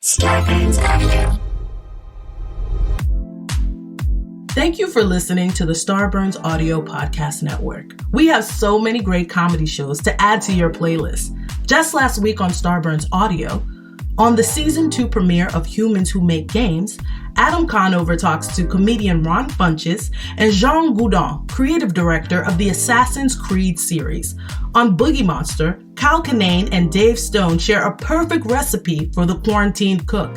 Starburns Audio. Thank you for listening to the Starburns Audio Podcast Network. We have so many great comedy shows to add to your playlist. Just last week on Starburns Audio, on the Season 2 premiere of Humans Who Make Games, Adam Conover talks to comedian Ron Funches and Jean Goudon, creative director of the Assassin's Creed series. On Boogie Monster, Kyle Kinane and Dave Stone share a perfect recipe for the quarantined cook.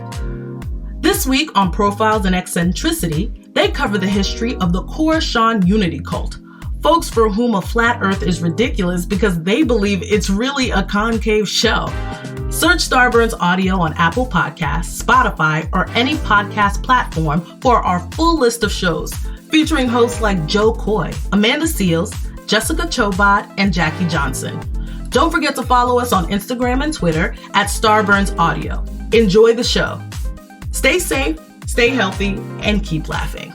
This week on Profiles and Eccentricity, they cover the history of the Khorasan Unity cult, folks for whom a flat earth is ridiculous because they believe it's really a concave shell. Search Starburns Audio on Apple Podcasts, Spotify, or any podcast platform for our full list of shows, featuring hosts like Joe Coy, Amanda Seals, Jessica Chobot, and Jackie Johnson. Don't forget to follow us on Instagram and Twitter at Starburns Audio. Enjoy the show. Stay safe, stay healthy, and keep laughing.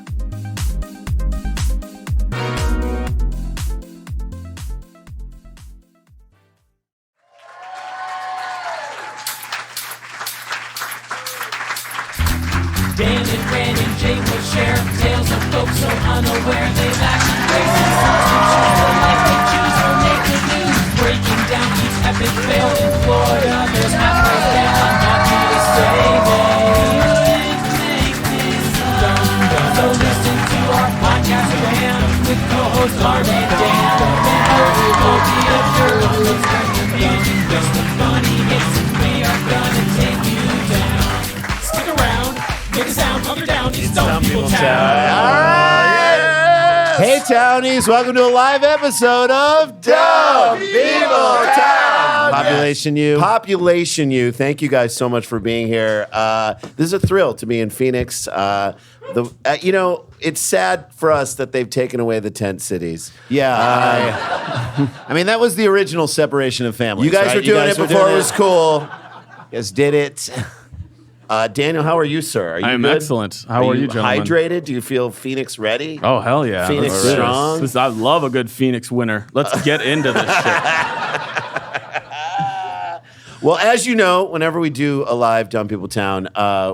Dan and Ran and Jake will share tales of folks so unaware they've actually racing songs and choose the life they choose or make the news. Breaking down each epic fail in Florida, there's half breakdown, not here to say they couldn't make this up. So listen to our podcast Ran with co-hosts Marty and Dan. And hope it won't be a journalist interview. Just the funny hits and we are gonna take you down. Stick around. Make a sound, hunker down, it's Dumb People Town. All right. Hey, Townies, welcome to a live episode of Dumb People Town. Population U. Population U. Thank you guys so much for being here. This is a thrill to be in Phoenix. It's sad for us that they've taken away the tent cities. Yeah. I mean, that was the original separation of families. You guys were doing it before it was cool. You guys did it. Daniel, how are you, sir? Are you I'm good? excellent. How are you, gentlemen? Hydrated? Do you feel Phoenix ready? Oh, hell yeah. Phoenix strong? I love a good Phoenix winter. Let's get into this shit. Well, as you know, whenever we do a live Dumb People Town,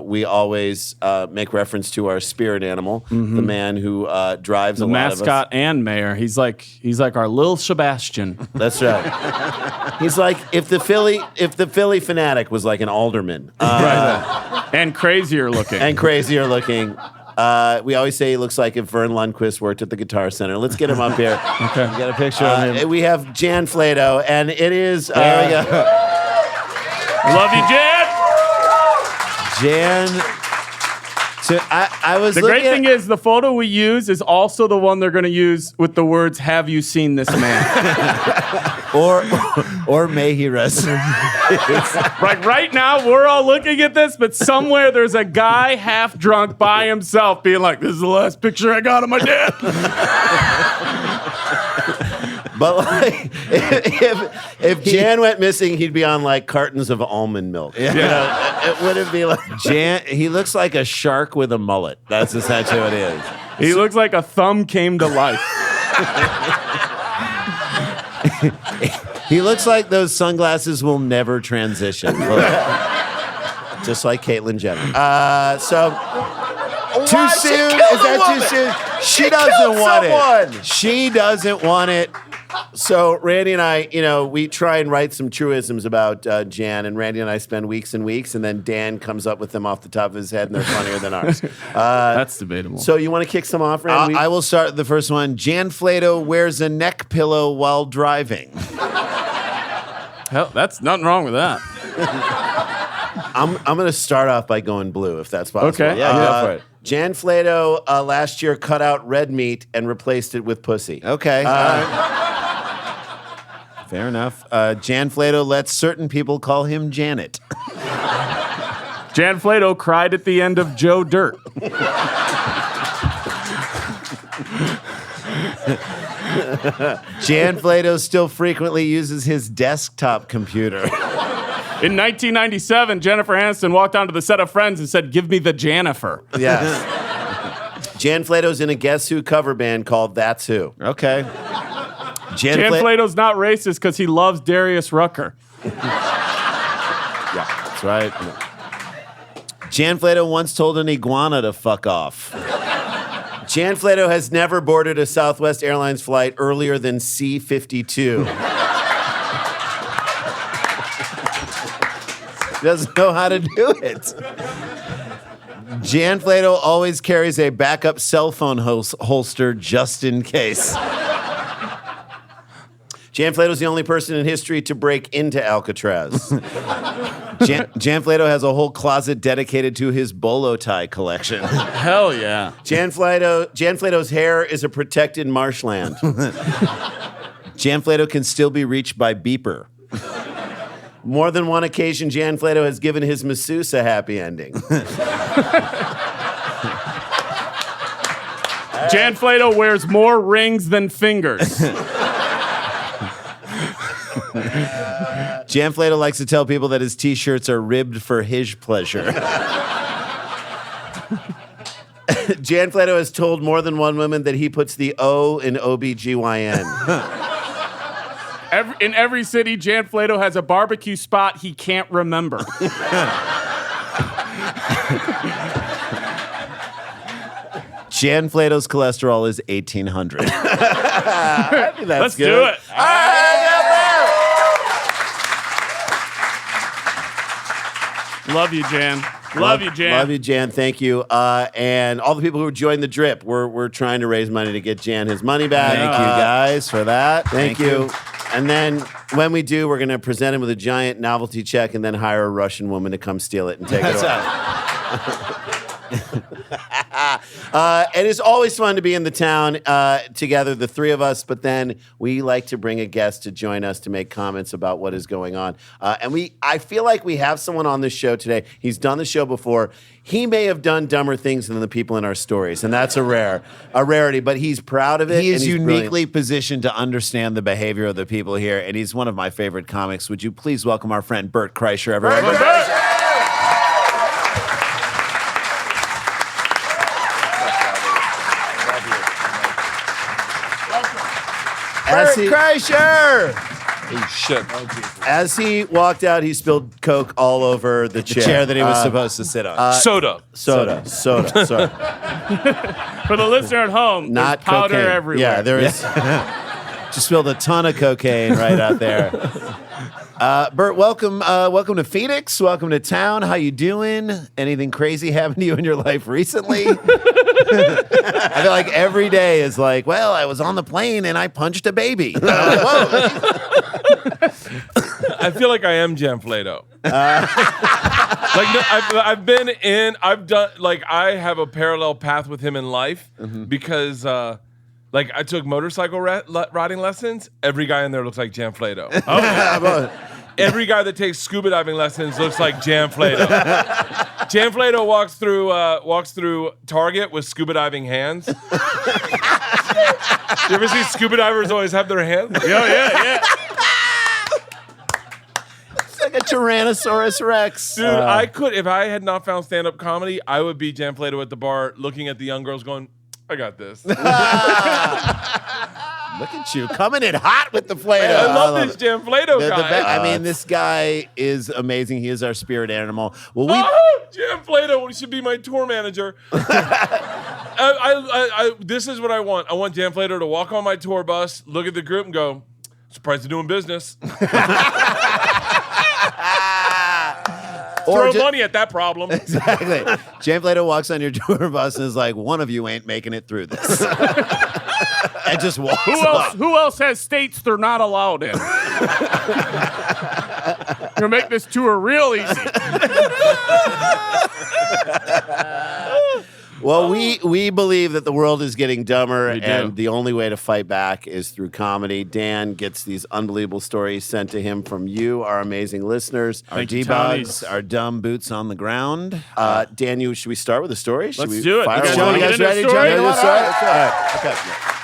we always make reference to our spirit animal, the man who drives The a lot of us. mascot and mayor. He's like our little Sebastian. That's right. He's like if the Philly fanatic was like an alderman. Right. And crazier looking. And crazier looking. We always say he looks like if Vern Lundquist worked at the Guitar Center. Let's get him up here. Okay. We got a picture of him. We have Jan Flato, and it is... there we go. Love you, Jan. Jan... So I was The great thing is the photo we use is also the one they're going to use with the words, "Have you seen this man?" or may he rest. Like right now, we're all looking at this, but somewhere there's a guy half drunk by himself being like, "This is the last picture I got of my dad." But like, if Jan went missing, he'd be on like cartons of almond milk. Yeah. You know, it wouldn't be like Jan. He looks like a shark with a mullet. That's essentially what he is. He looks like a thumb came to life. He looks like those sunglasses will never transition. Just like Caitlyn Jenner. Too soon? Is that too soon? She doesn't want it. She doesn't want it. So Randy and I, we try and write some truisms about Jan, and Randy and I spend weeks and weeks, and then Dan comes up with them off the top of his head, and they're funnier than ours. That's debatable. So you want to kick some off, Randy? I will start the first one. Jan Flato wears a neck pillow while driving. Hell, that's nothing wrong with that. I'm going to start off by going blue, if that's possible. Okay. Yeah, go for it. Jan Flato last year cut out red meat and replaced it with pussy. Okay. Fair enough. Jan Flato lets certain people call him Janet. Jan Flato cried at the end of Joe Dirt. Jan Flato still frequently uses his desktop computer. In 1997, Jennifer Aniston walked onto the set of Friends and said, "Give me the Janifer." Yes. Jan Flato's in a Guess Who cover band called That's Who. Okay. Jan Flato's not racist because he loves Darius Rucker. Yeah, that's right. Jan Flato once told an iguana to fuck off. Jan Flato has never boarded a Southwest Airlines flight earlier than C-52. Doesn't know how to do it. Jan Flato always carries a backup cell phone holster just in case. Jan Flato's the only person in history to break into Alcatraz. Jan Flato has a whole closet dedicated to his bolo tie collection. Hell yeah. Jan Flato's hair is a protected marshland. Jan Flato can still be reached by beeper. More than one occasion, Jan Flato has given his masseuse a happy ending. Jan Flato wears more rings than fingers. Jan Flato likes to tell people that his t-shirts are ribbed for his pleasure. Jan Flato has told more than one woman that he puts the O in OBGYN. In every city, Jan Flato has a barbecue spot he can't remember. Jan Flato's cholesterol is 1,800. I think that's Let's good. do it. All right, Love you, Jan. Love you, Jan. Love you, Jan. Thank you. And all the people who joined the drip, we're trying to raise money to get Jan his money back. Thank you guys for that. Thank you. And then when we do, we're going to present him with a giant novelty check and then hire a Russian woman to come steal it and take it away. It is always fun to be in the town together, the three of us, but then we like to bring a guest to join us to make comments about what is going on. I feel like we have someone on this show today. He's done the show before. He may have done dumber things than the people in our stories, and that's a rarity, but he's proud of it. He is and he's uniquely brilliant. positioned to understand the behavior of the people here, and he's one of my favorite comics. Would you please welcome our friend Bert Kreischer, everyone? Bert Kreischer! Oh, shit. As he walked out, he spilled Coke all over the chair. That he was supposed to sit on. Soda. Soda. Sorry. For the listener at home, Not there's powder cocaine. everywhere. Yeah, there is. Just spilled a ton of cocaine right out there. Bert, welcome to Phoenix. Welcome to town. How you doing? Anything crazy happened to you in your life recently? I feel like every day is like, well, I was on the plane and I punched a baby. I'm like, whoa. I feel like I am Jan Flato. I have a parallel path with him in life because, I took motorcycle riding lessons. Every guy in there looks like Jan Flato. Oh, yeah. Every guy that takes scuba diving lessons looks like Jan Flato. Jan Flato walks through Target with scuba diving hands. You ever see scuba divers always have their hands? Yeah. It's like a Tyrannosaurus Rex. Dude, I could, if I had not found stand-up comedy, I would be Jan Flato at the bar looking at the young girls going, I got this. Look at you coming in hot with the Flato. I love this Jan Flato guy. I mean, this guy is amazing. He is our spirit animal. Well, Jan Flato should be my tour manager. This is what I want. I want Jan Flato to walk on my tour bus, look at the group, and go, surprised they're doing business. Throw money at that problem. Exactly. Jan Flato walks on your tour bus and is like, one of you ain't making it through this. And just walks off. Who else has states they're not allowed in? You're gonna make this tour real easy. Well, we believe that the world is getting dumber, and the only way to fight back is through comedy. Dan gets these unbelievable stories sent to him from you, our amazing listeners. Our debugs, our dumb boots on the ground. Dan, should we start with a story? Should Let's we do it. fire You guys one? wanna You get guys into ready? the story? Jump into the story? All right. All right. Okay.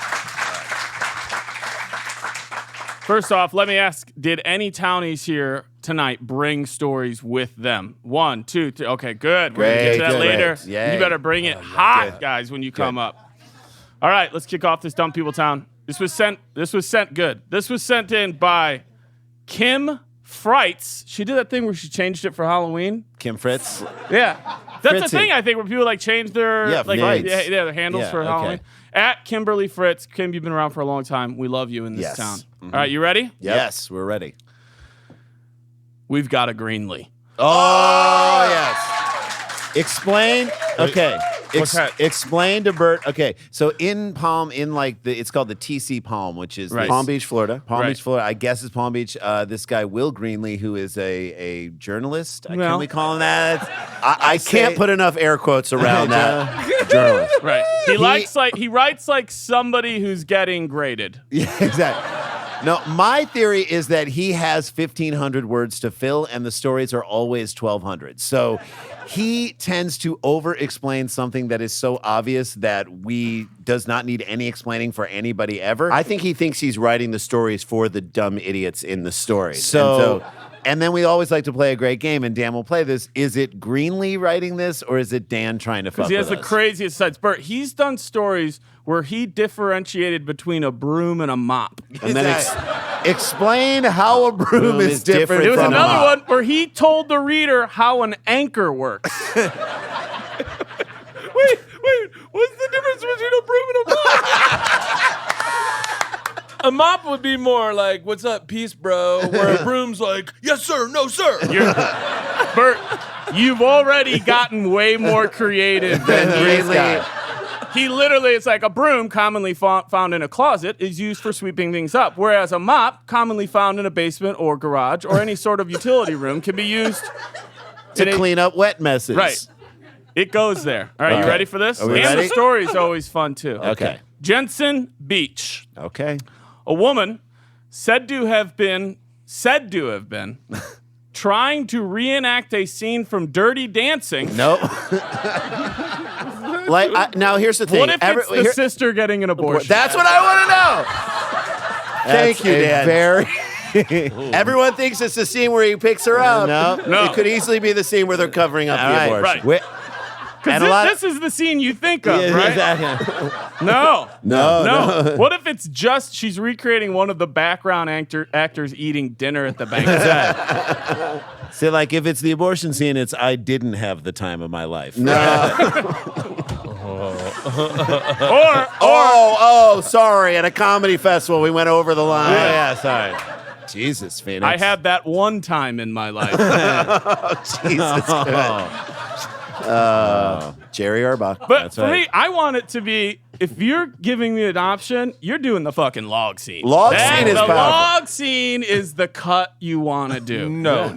First off, let me ask, did any Townies here tonight bring stories with them? 1, 2, 3. Okay, good. We're going to get to that later. Yay. You better bring it hot, guys, when you come up. All right, let's kick off this Dumb People Town. This was sent in by Kim Freitz. She did that thing where she changed it for Halloween. Kim Fritz. Yeah. That's Fritzy. the thing, I think, where people like change their names. their handles Yeah, for okay. Halloween. At Kimberly Fritz. Kim, you've been around for a long time. We love you in this Yes. town. All right, you ready? Yes, we're ready. We've got a Greenlee. Oh, yes. Explain. Okay. What's that? Explain to Bert. Okay, so in Palm, it's called the TC Palm, which is Right. Palm Beach, Florida. Palm Right. Beach, Florida. I guess it's Palm Beach. This guy, Will Greenlee, who is a journalist. Well, Can we call him that? I can't put enough air quotes around that. Journalist. Right. He writes like somebody who's getting graded. Yeah, exactly. No, my theory is that he has 1,500 words to fill, and the stories are always 1,200. So he tends to over-explain something that is so obvious that does not need any explaining for anybody ever. I think he thinks he's writing the stories for the dumb idiots in the stories. And then we always like to play a great game, and Dan will play this. Is it Greenlee writing this, or is it Dan trying to fuck Because he has with the us? craziest sides. Bert, he's done stories where he differentiated between a broom and a mop. and then Explain how a broom is different There was from a another mop. one where he told the reader how an anchor works. Wait, what's the difference between a broom and a mop? A mop would be more like, "What's up, peace, bro?" Where a broom's like, "Yes, sir, no, sir." Bert, you've already gotten way more creative than Greenlee. He literally, it's like a broom commonly found in a closet is used for sweeping things up, whereas a mop, commonly found in a basement or garage or any sort of utility room, can be used To clean up wet messes. Right. It goes there. All right, you ready for this? Are we and ready? the story's always fun, too. Okay. Jensen Beach. Okay. A woman said to have been trying to reenact a scene from Dirty Dancing. Nope. Now here's the thing. What if it's the sister getting an abortion? That's what I want to know. Thank you, Dan. Everyone thinks it's the scene where he picks her up. No. It could easily be the scene where they're covering up the abortion. Right. This is the scene you think of, right? No. What if it's just she's recreating one of the background actors eating dinner at the banquet? See, like if it's the abortion scene, it's I didn't have the time of my life. Oh, sorry. At a comedy festival, we went over the line. Yeah, sorry. Jesus, Phoenix. I had that one time in my life. Jesus Jerry Orbach. But for me, I want it to be, if you're giving me an option, you're doing the fucking log scene. Log scene is the powerful. log scene is the cut you want to do. No.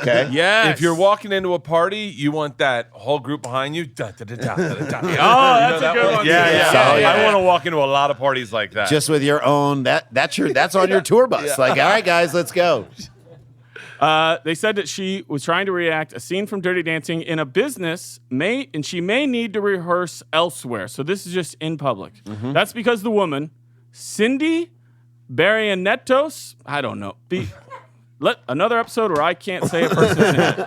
Okay. Yes. If you're walking into a party, you want that whole group behind you. Da, da, da, da, da, da. Oh, that's a good one. Yeah. I want to walk into a lot of parties like that. just with your own that's on your tour bus. Like, all right, guys, let's go. They said that she was trying to react a scene from Dirty Dancing in a business, and she may need to rehearse elsewhere. So this is just in public. That's because the woman, Cindy Barrientos, I don't know. Another episode where I can't say a person's name.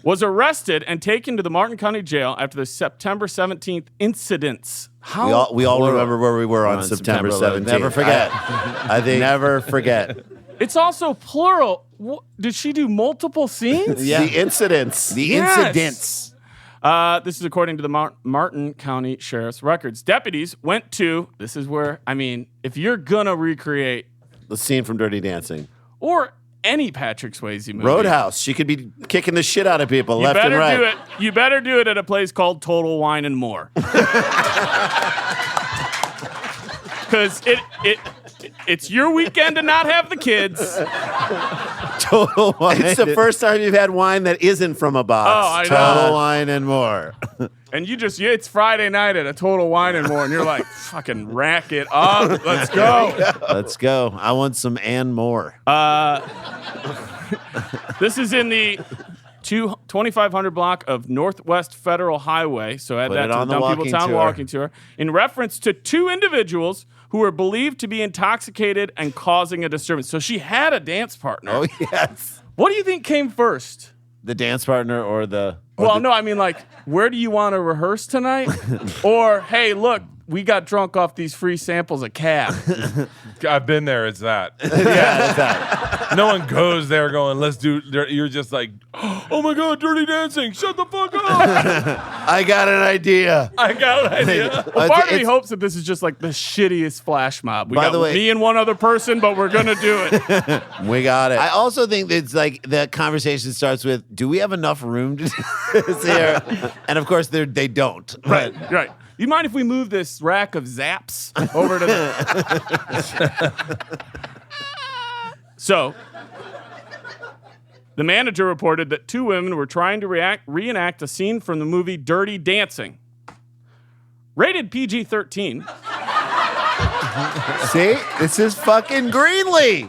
Was arrested and taken to the Martin County Jail after the September 17th incidents. We all remember where we were on September 17th. Never forget. I think Never forget. It's also plural. Did she do multiple scenes? Yeah. the incidents. The Yes. incidents. This is according to the Martin County Sheriff's records. Deputies went to, this is where, if you're gonna recreate The scene from Dirty Dancing. or any Patrick Swayze movie, Roadhouse. She could be kicking the shit out of people you left and better right. do it. You better do it at a place called Total Wine and More, because it's your weekend to not have the kids. Total wine. It's the first time you've had wine that isn't from a box. Oh, I know. Total wine and more. And it's Friday night at a Total Wine and More, and you're like, fucking rack it up. Let's go. Let's go. I want some and more. This is in the 2500 block of Northwest Federal Highway. So add Put that it to on the the Dumb People walking Town tour. walking tour. In reference to two individuals who were believed to be intoxicated and causing a disturbance. So she had a dance partner. Oh, yes. What do you think came first? The dance partner or the... Where do you want to rehearse tonight? Or, hey, look, we got drunk off these free samples of cab. I've been there. It's that. Yeah, that's that. No one goes there going, let's do. You're just like, oh my God, Dirty Dancing. Shut the fuck up. I got an idea. Well, part of me hopes that this is just like the shittiest flash mob. We By got the way- me and one other person, but we're gonna do it. We got it. I also think that it's like the conversation starts with, "Do we have enough room to do this here?" And of course, they don't. Right. You mind if we move this rack of zaps over to the... So, the manager reported that 2 women were trying to reenact a scene from the movie Dirty Dancing. Rated PG-13. See, this is fucking Greenlee.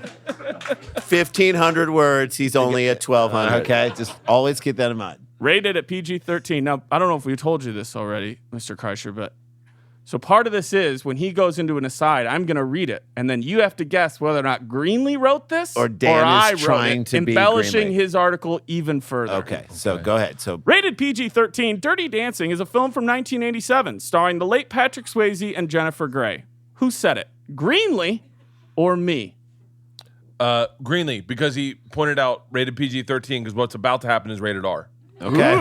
1,500 words. He's only at 1,200. Okay, just always keep that in mind. Rated at PG-13. Now, I don't know if we told you this already, Mr. Kreischer, but so part of this is when he goes into an aside, I'm going to read it, and then you have to guess whether or not Greenlee wrote this Or Dan I is wrote trying it, to be embellishing Greenlee. his article even further. Okay, so go ahead. So Rated PG-13, Dirty Dancing is a film from 1987 starring the late Patrick Swayze and Jennifer Grey. Who said it? Greenlee or me? Greenlee, because he pointed out rated PG-13 because what's about to happen is rated R. okay,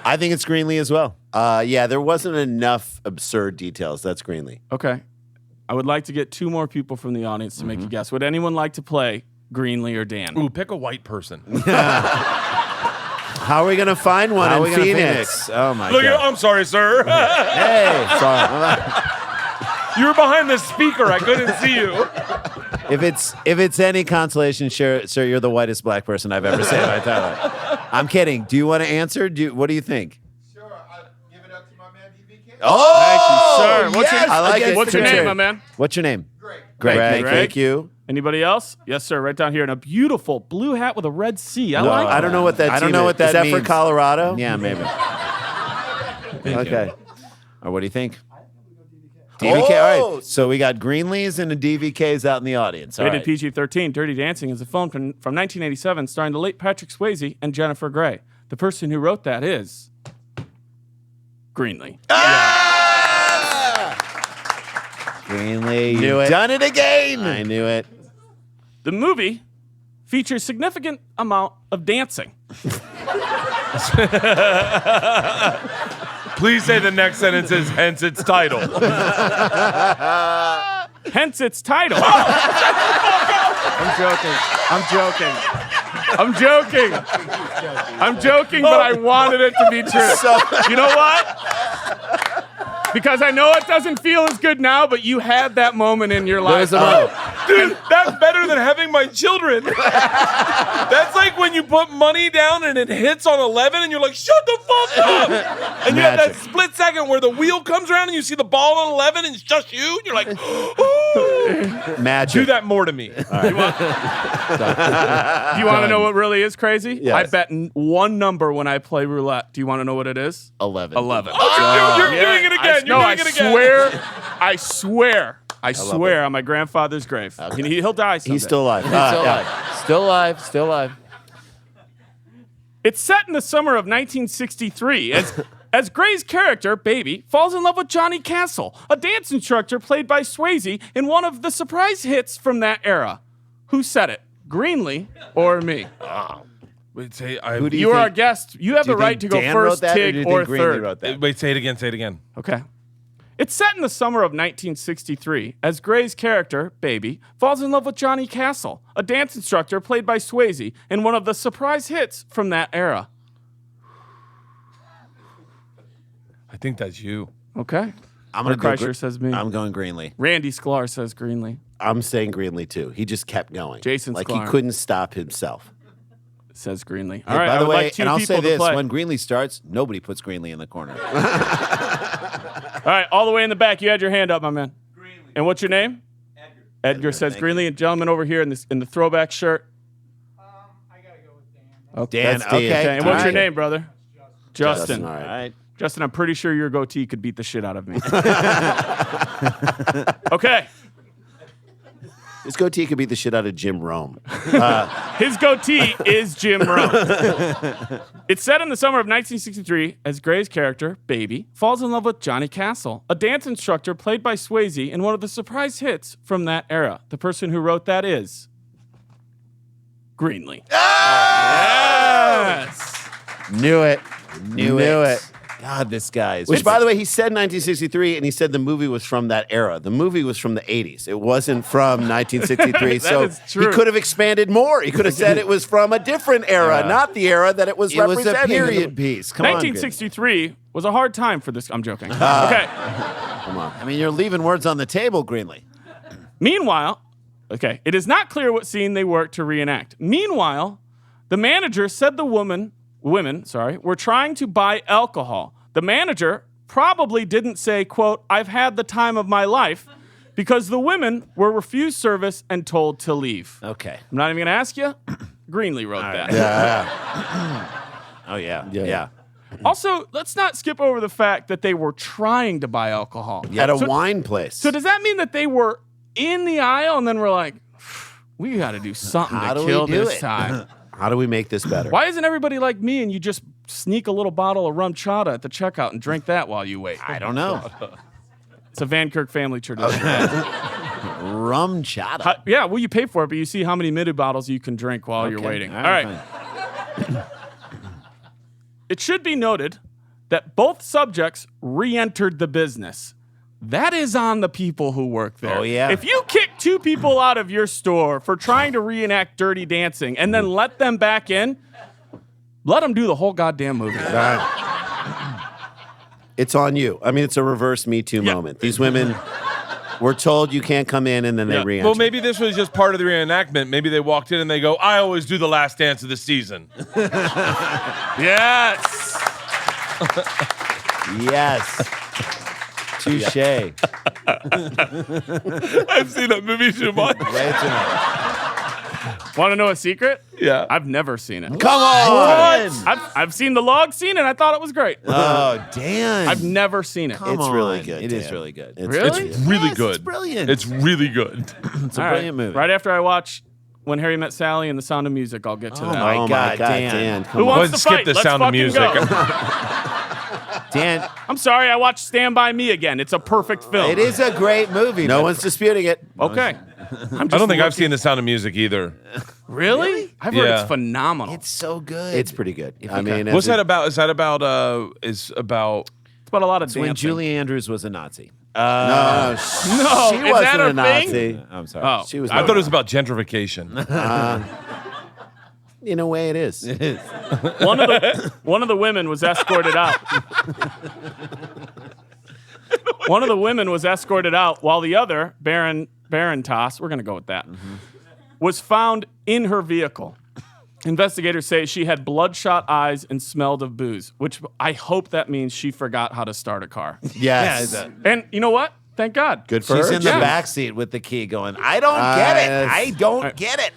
I think it's Greenlee as well. Yeah, there wasn't enough absurd details. That's Greenlee. Okay. I would like to get 2 more people from the audience to make a guess. Would anyone like to play Greenlee or Dan? Ooh, pick a white person. How are we going to find one How are in we gonna Phoenix? Oh my Look, god! I'm sorry, sir. Hey, sorry. You were behind the speaker. I couldn't see you. If it's any consolation, sir, you're the whitest black person I've ever seen in my entire life. I'm kidding. Do you want to answer? What do you think? Sure, I'll give it up to my man DVK. Oh, Sir, what's your, I like it. what's your Good name, turn. my man? What's your name? Great. Greg. Thank you. Anybody else? Yes, sir. Right down here in a beautiful blue hat with a red C. I like I don't know what that I don't team know is. what that Is that means. for Colorado? Yeah, maybe. Okay. Or what do you think? Oh! DVK. All right. So we got Greenlees and the DVKs out in the audience. All Rated right. PG-13, Dirty Dancing is a film from 1987 starring the late Patrick Swayze and Jennifer Grey. The person who wrote that is Greenlee. Greenlee. Knew You've it. done it again. I knew it. The movie features significant amount of dancing. Please say the next sentence is hence its title. Hence its title. I'm joking, but I wanted it to be true. You know what? Because I know it doesn't feel as good now, but you had that moment in your life. Dude, that's better than having my children. That's like when you put money down and it hits on 11 and you're like, shut the fuck up. And you have that split second where the wheel comes around and you see the ball on 11 and it's just you. And you're like, ooh. Magic. Do that more to me. Do you want to know what really is crazy? Yes. I bet one number when I play roulette. Do you want to know what it is? 11. 11. You're doing it again. You're doing it again. I swear on my grandfather's grave. He'll die someday. He's still alive. Still alive. It's set in the summer of 1963 as Gray's character, Baby, falls in love with Johnny Castle, a dance instructor played by Swayze in one of the surprise hits from that era. Who said it? Greenlee or me? Wait, say, Who do You are think- our guest. You have do the you right think to go Dan wrote first, that, or do Tig, you or think Greenlee third. wrote that? Wait, say it again. Okay. It's set in the summer of 1963 as Gray's character, Baby, falls in love with Johnny Castle, a dance instructor played by Swayze in one of the surprise hits from that era. I think that's you. Okay. I'm Bert going to Kreischer says me. I'm going Greenlee. Randy Sklar says Greenlee. I'm saying Greenlee too. He just kept going. Jason like Sklar. he couldn't stop himself. Says Greenlee. Hey, All right, by I the would way, like two and I'll people say to this: play. when Greenlee starts, nobody puts Greenlee in the corner. All right, all the way in the back. You had your hand up, my man. Greenlee. And what's your name? Edgar says thank Greenlee. And gentleman over here in the throwback shirt. I gotta go with Dan. Okay. Dan, That's Dan. okay. And what's your name, brother? Justin. All All right. right. Justin, I'm pretty sure your goatee could beat the shit out of me. Okay. His goatee could beat the shit out of Jim Rome. His goatee is Jim Rome. It's set in the summer of 1963 as Gray's character, Baby, falls in love with Johnny Castle, a dance instructor played by Swayze in one of the surprise hits from that era. The person who wrote that is Greenlee. Yes. Knew it. Knew it. God, this guy is. Which, by the way, he said 1963, and he said the movie was from that era. The movie was from the 80s. It wasn't from 1963. That so is true. he could have expanded more. He could have said it was from a different era, not the era that it was It was representing. a period piece. Come on. 1963 was a hard time for this. I'm joking. Okay. I mean, you're leaving words on the table, Greenlee. Meanwhile, it is not clear what scene they worked to reenact. Meanwhile, the manager said the women were trying to buy alcohol. The manager probably didn't say, quote, "I've had the time of my life," because the women were refused service and told to leave. Okay. I'm not even going to ask you. Greenlee wrote that. Oh, yeah. Also, let's not skip over the fact that they were trying to buy alcohol. At a wine place. So does that mean that they were in the aisle and then we're like, we got to do something How to do we kill do this it? time? How do we make this better? Why isn't everybody like me and you just sneak a little bottle of rum chata at the checkout and drink that while you wait? I don't know. It's a Van Kirk family tradition. Rum chata. Yeah, well, you pay for it, but you see how many mini bottles you can drink while you're waiting. All right. Fine. It should be noted that both subjects re-entered the business. That is on the people who work there. Oh, yeah. If you kick two people out of your store for trying to reenact Dirty Dancing and then let them back in, let them do the whole goddamn movie. It's on you. I mean, it's a reverse Me Too moment. These women were told you can't come in, and then they re-enter. Well, maybe this was just part of the reenactment. Maybe they walked in and they go, "I always do the last dance of the season." Yes. Yes. Touche. I've seen that movie too much. Way too much. Want to know a secret? Yeah. I've never seen it. Come on. I've seen the log scene and I thought it was great. Oh, Dan. I've never seen it. Come It's really on. good, It is Dan. really good. Really? It's really Yes, good. it's brilliant. It's really good. It's a All brilliant movie. Right after I watch When Harry Met Sally and The Sound of Music, I'll get to that. my Oh, God, my God, Dan. Dan. Who Come on. Go ahead wants and to skip fight? the Let's Sound of fucking Music. go. Dan, I'm sorry, I watched Stand By Me again. It's a perfect film. it is a great movie. No but- one's disputing it. Okay. I don't think I've seen The Sound of Music either. Really? I've heard Yeah. it's phenomenal. It's so good. It's pretty good. I mean, What's as that a- about? Is that about? Is about? It's about a lot of when dancing. Julie Andrews was a Nazi. No, No, she is wasn't that a a Nazi. thing? I'm sorry. Oh, She was. I thought it was about gentrification. In a way, it is. one of the women was escorted out. One of the women was escorted out while the other, Baron Toss, we're going to go with that, was found in her vehicle. Investigators say she had bloodshot eyes and smelled of booze, which I hope that means she forgot how to start a car. Yes. And you know what? Thank God. Good for She's her. in the Yeah. back seat with the key going, I don't get it. I don't get it.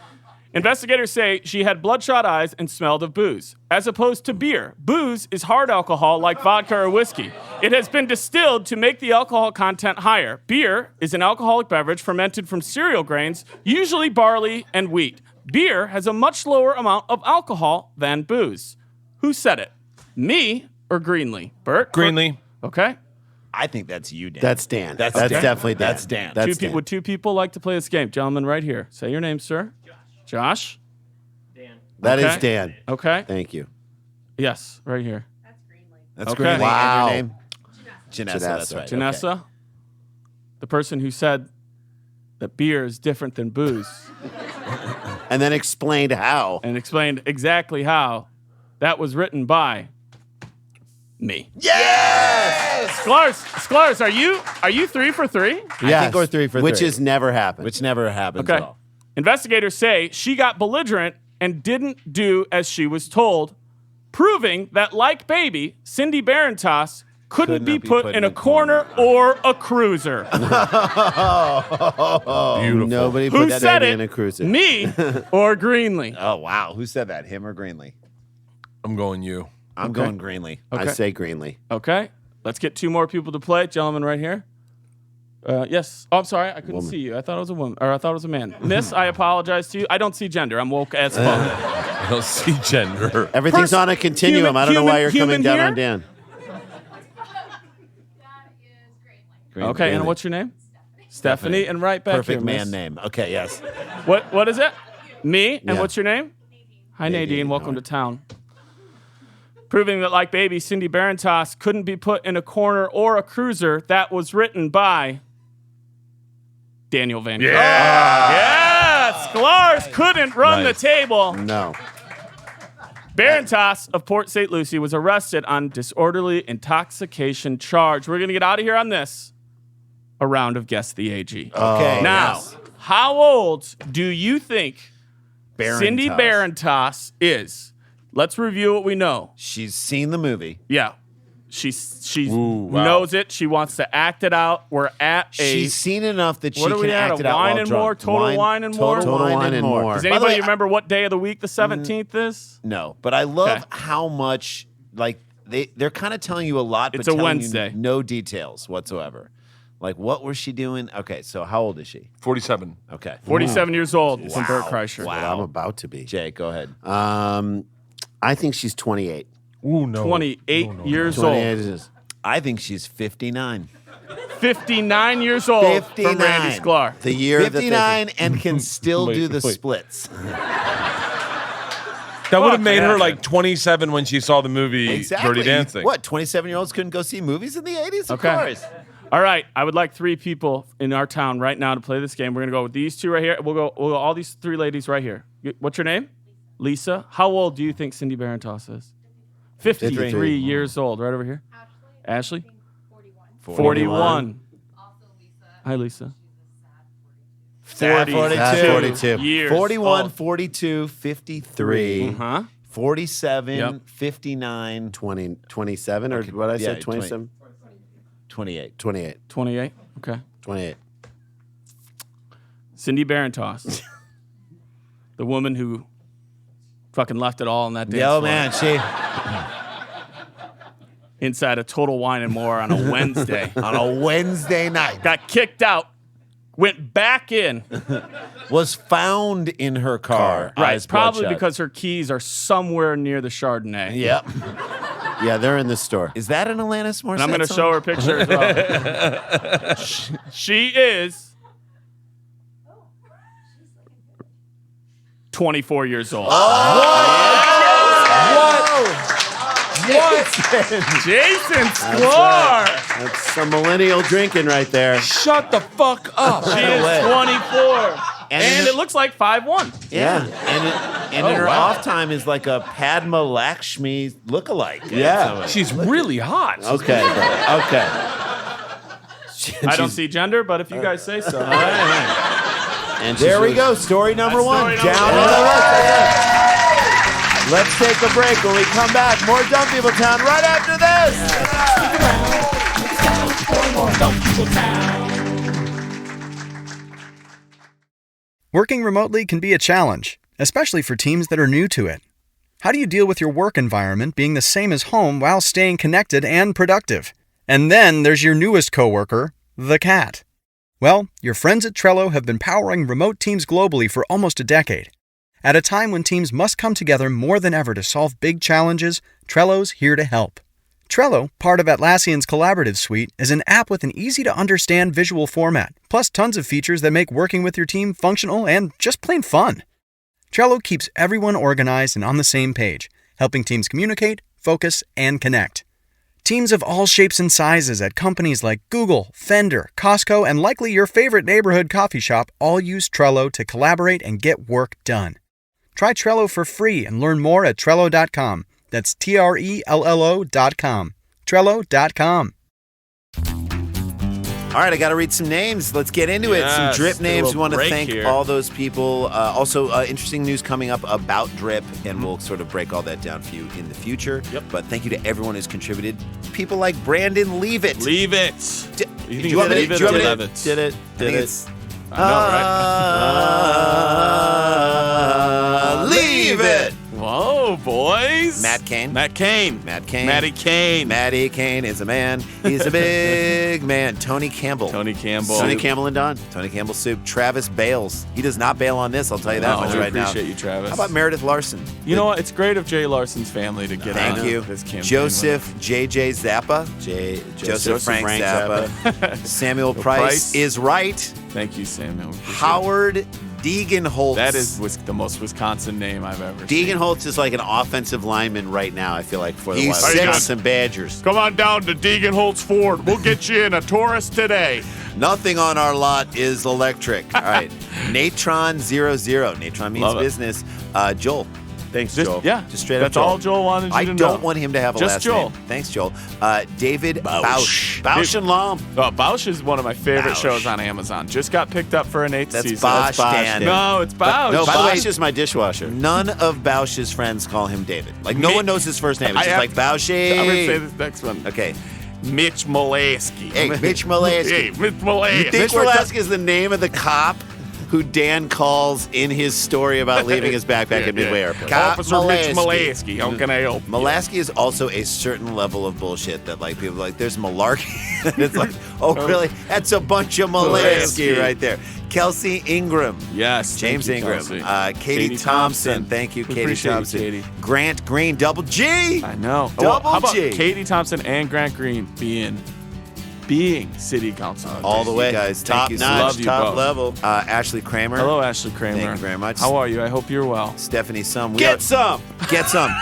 Investigators say she had bloodshot eyes and smelled of booze, as opposed to beer. Booze is hard alcohol like vodka or whiskey. It has been distilled to make the alcohol content higher. Beer is an alcoholic beverage fermented from cereal grains, usually barley and wheat. Beer has a much lower amount of alcohol than booze. Who said it? Me or Greenlee? Bert? Greenlee. Okay. I think that's you, Dan. That's Dan. That's Dan. definitely Dan. That's Dan. That's Two Dan. would two people like to play this game? Gentlemen, right here. Say your name, sir. Josh? That is Okay. Dan. Okay. Thank you. Yes, right here. That's Okay. Greenlee. Wow. And your name? Janessa. That's right. Janessa, the person who said that beer is different than booze And then explained how. and explained exactly how that was written by me. Yes! Sklarz, are you 3 for 3? I think we're 3 for 3. Which has never happened. Which never happens Okay. at all. Investigators say she got belligerent and didn't do as she was told, proving that, like Baby, Cindy Barentas couldn't be put in a corner or a cruiser. Beautiful. Nobody Who put that said baby it? in a cruiser. Me or Greenlee? Oh, wow. Who said that? Him or Greenlee? I'm going you. I'm Okay. going Greenlee. I Okay. say Greenlee. Okay, let's get 2 more people to play. Gentlemen, right here. Yes. Oh, I'm sorry. I couldn't see you. I thought it was a woman, or I thought it was a man. Miss, I apologize to you. I don't see gender. I'm woke as fuck. I don't see gender. Everything's on a continuum. I don't know why you're coming down on Dan. Okay, and what's your name? Stephanie, and right back Perfect here, miss. man name. Okay, yes. What is it? Me, and Yeah. what's your name? Hi, Nadine. Welcome to town. Proving that, like baby, Cindy Barantas couldn't be put in a corner or a cruiser. That was written by Daniel Van Gogh. Yeah, Sklar's couldn't run the table. No. Barantas of Port St. Lucie was arrested on disorderly intoxication charge. We're going to get out of here on this. A round of Guess the AG. Okay. Now, how old do you think Cindy Barantas. Barantas is? Let's review what we know. She's seen the movie. Yeah. She knows it. She wants to act it out. We're at a... She's seen enough that she What are can we at? act A it out wine while and drunk. more? Total wine and more? Total wine and more. Does By the anybody way, remember what day of the week the 17th is? No, but I love Okay. how much, like, they're kind of telling you a lot, but It's a telling Wednesday. you no details whatsoever. Like, what was she doing? Okay, so how old is she? 47. Okay. 47 years old from Bert Kreischer. Well, I'm about to be. Jake, go ahead. I think she's 28. Ooh, no. 28 years 28 old. is I think she's 59. 59 years old 59. from Randy Sklar. the year 59 and can still do the wait. splits. That would have Fuck, made yeah. her like 27 when she saw the movie Exactly. Dirty Dancing. What, 27-year-olds couldn't go see movies in the 80s? Of Okay. course. All right, I would like 3 people in our town right now to play this game. We're gonna go with these 2 right here. We'll go all these 3 ladies right here. What's your name? Lisa. How old do you think Cindy Barantas is? 53 years old. Right over here. Ashley. 41. Hi, Lisa. Sad 42. Years 41, old. 42, 53, Huh? 47, Yep. 27 59, or what I Yeah, said, 27? 28. 28. 28. Okay. 28. Cindy Barantas. The woman who fucking left it all on that dance Yo, floor. man, she Inside a Total Wine and More on a Wednesday. on a Wednesday night Got kicked out. Went back in. was found in her car. Right. eyes Probably bloodshot. because her keys are somewhere near the Chardonnay. Yep. Yeah, they're in the store. Is that an Alanis Morissette And I'm going to song? show her a picture as well. She is 24 years old. Jason Sklar. That's some millennial drinking right there. Shut the fuck up. She is 24. And And in it looks like 5'1". Yeah. And in her wow. off time is like a Padma Lakshmi lookalike. Yeah. She's really hot. Okay. Okay. I don't see gender, but if you guys say so. And she's There we really- go. Story number That's 1. story number Down one. on the list. Let's take a break. When we come back, more Dumb People Town right after this. Working remotely can be a challenge, especially for teams that are new to it. How do you deal with your work environment being the same as home while staying connected and productive? And then there's your newest coworker, the cat. Well, your friends at Trello have been powering remote teams globally for almost a decade. At a time when teams must come together more than ever to solve big challenges, Trello's here to help. Trello, part of Atlassian's collaborative suite, is an app with an easy-to-understand visual format, plus tons of features that make working with your team functional and just plain fun. Trello keeps everyone organized and on the same page, helping teams communicate, focus, and connect. Teams of all shapes and sizes at companies like Google, Fender, Costco, and likely your favorite neighborhood coffee shop all use Trello to collaborate and get work done. Try Trello for free and learn more at Trello.com. That's Trello.com. Trello.com. All right, I got to read some names. Let's get into it. Some Yes, Drip do a names. We little want to break thank here. all those people. Also, interesting news coming up about Drip, and we'll sort of break all that down for you in the future. Yep. But thank you to everyone who's contributed. People like Brandon Leave It. Leave it. D- You do think you want me to- leave it do you or want me to- leave it? Did it. I Did think it. it's I know, right? leave it. Whoa. Hello, boys. Matt Cain. Matt Cain. Matt Cain. Matty Cain. Matty Cain is a man. He's a big man. Tony Campbell. Tony Campbell. Tony Campbell and Don. Tony Campbell soup. Travis bails. He does not bail on this, I'll tell you that much right now. I appreciate you, Travis. How about Meredith Larson? You know what? It's great of Jay Larson's family to get Thank on you. this campaign. Joseph J.J. Zappa. Joseph Frank Zappa. Samuel Price is right. Thank you, Samuel. Howard Degenholtz. That is the most Wisconsin name I've ever seen. Degenholtz is like an offensive lineman right now, I feel like, for the He's Wild sick. Wisconsin Badgers. Come on down to Degenholtz Ford. We'll get you in a Taurus today. Nothing on our lot is electric. All right. Natron 00. Natron means Love it. business. Joel. Thanks, Just, Joel. yeah, Just straight up That's Joel. all Joel wanted you I to know. don't want him to have a Just last Joel. name. Thanks, Joel. David Bausch. Bausch and Lomb. Oh, Bausch is one of my favorite Bausch. shows on Amazon. Just got picked up for an 8th That's season. Bosch, Dan. No, it's Bausch. No, By the way- Bosch is my dishwasher. None of Bausch's friends call him David. Like, no Me- one knows his first name. It's I just have- like Bauschy. I'm going to say this next one. Okay. Mitch Molaski. Hey, Mitch Molaski. Hey, Mitch Molaski. Mitch Molaski is the name of the cop who Dan calls in his story about leaving his backpack at Midway Airport. Officer Mitch Molaski. Molaski. How can I help? Molaski is also a certain level of bullshit that like people are like, there's malarkey. It's like, oh really? That's a bunch of Molaski right there. Kelsey Ingram. Yes. James thank you, Ingram. Kelsey. Katie Thompson. Thank you, We Katie appreciate you, Thompson. Katie. Grant Green. Double G. I know. Double how about G. Katie Thompson and Grant Green being city council members? All the way. guys, Thank top you so notch, Love you top both. level. Ashley Kramer. Hello, Ashley Kramer. Thank you very much. How are you? I hope you're well. Stephanie Sum. Get some. Get some.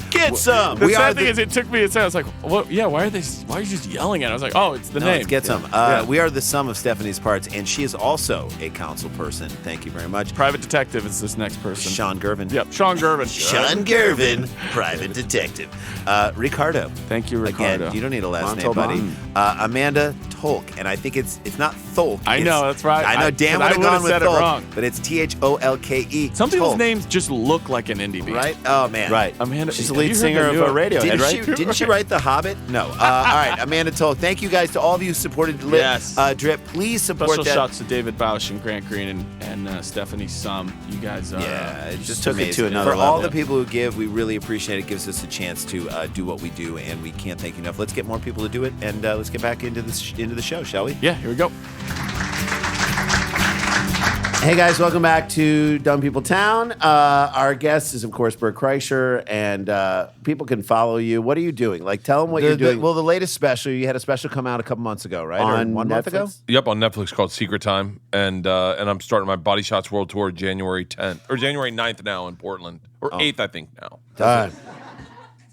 Get some. The We are sad thing the- is, it took me a second. I was like, "What? Yeah, why are you just yelling at it?" I was like, "Oh, it's the No, name." let's get some. Yeah. We are the sum of Stephanie's parts, and she is also a council person. Thank you very much. Private detective is this next person. Sean Gervin. Yep, Sean Gervin. Sean Gervin, private detective. Ricardo. Thank you, Ricardo. Again, you don't need a last name, Montalban. buddy. Amanda Tolk, and I think it's not Tholk. I know, that's right. I know Dan would have would've gone with said it Tholk, wrong. but it's Tholke. Some people's Tolk, names just look like an indie band. right? Oh man, Right. Amanda, She's the have you lead heard singer the of new- Radiohead, right? Didn't she write The Hobbit? No. All right, Amanda Tolk. Thank you guys to all of you who supported Yes. Drip. Please support Special that. shouts to David Bausch and Grant Green and Stephanie Sum. You guys are. Yeah, it just took it amazing. to another For all level. the people who give, we really appreciate it. It gives us a chance to do what we do, and we can't thank you enough. Let's get more people to do it, and let's get back into the show, shall we? Yeah, here we go. Hey guys, welcome back to Dumb People Town. Our guest is, of course, Bert Kreischer, and people can follow you. What are you doing? Like, tell them what you're doing. Well, the latest special, you had a special come out a couple months ago, right? On or 1 month ago? Netflix? Yep, on Netflix called Secret Time, and I'm starting my Body Shots World Tour January 10th or January 9th now in Portland, or 8th I think now.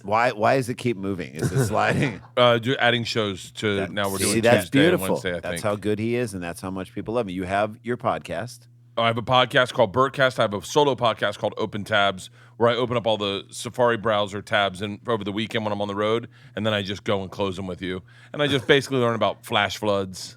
Why does it keep moving? Is it sliding? Adding shows to now we're doing See, that's Tuesday and beautiful. Wednesday, I That's think. how good he is, and that's how much people love him. You have your podcast. I have a podcast called Bertcast. I have a solo podcast called Open Tabs, where I open up all the Safari browser tabs over the weekend when I'm on the road, and then I just go and close them with you. And I just basically learn about flash floods.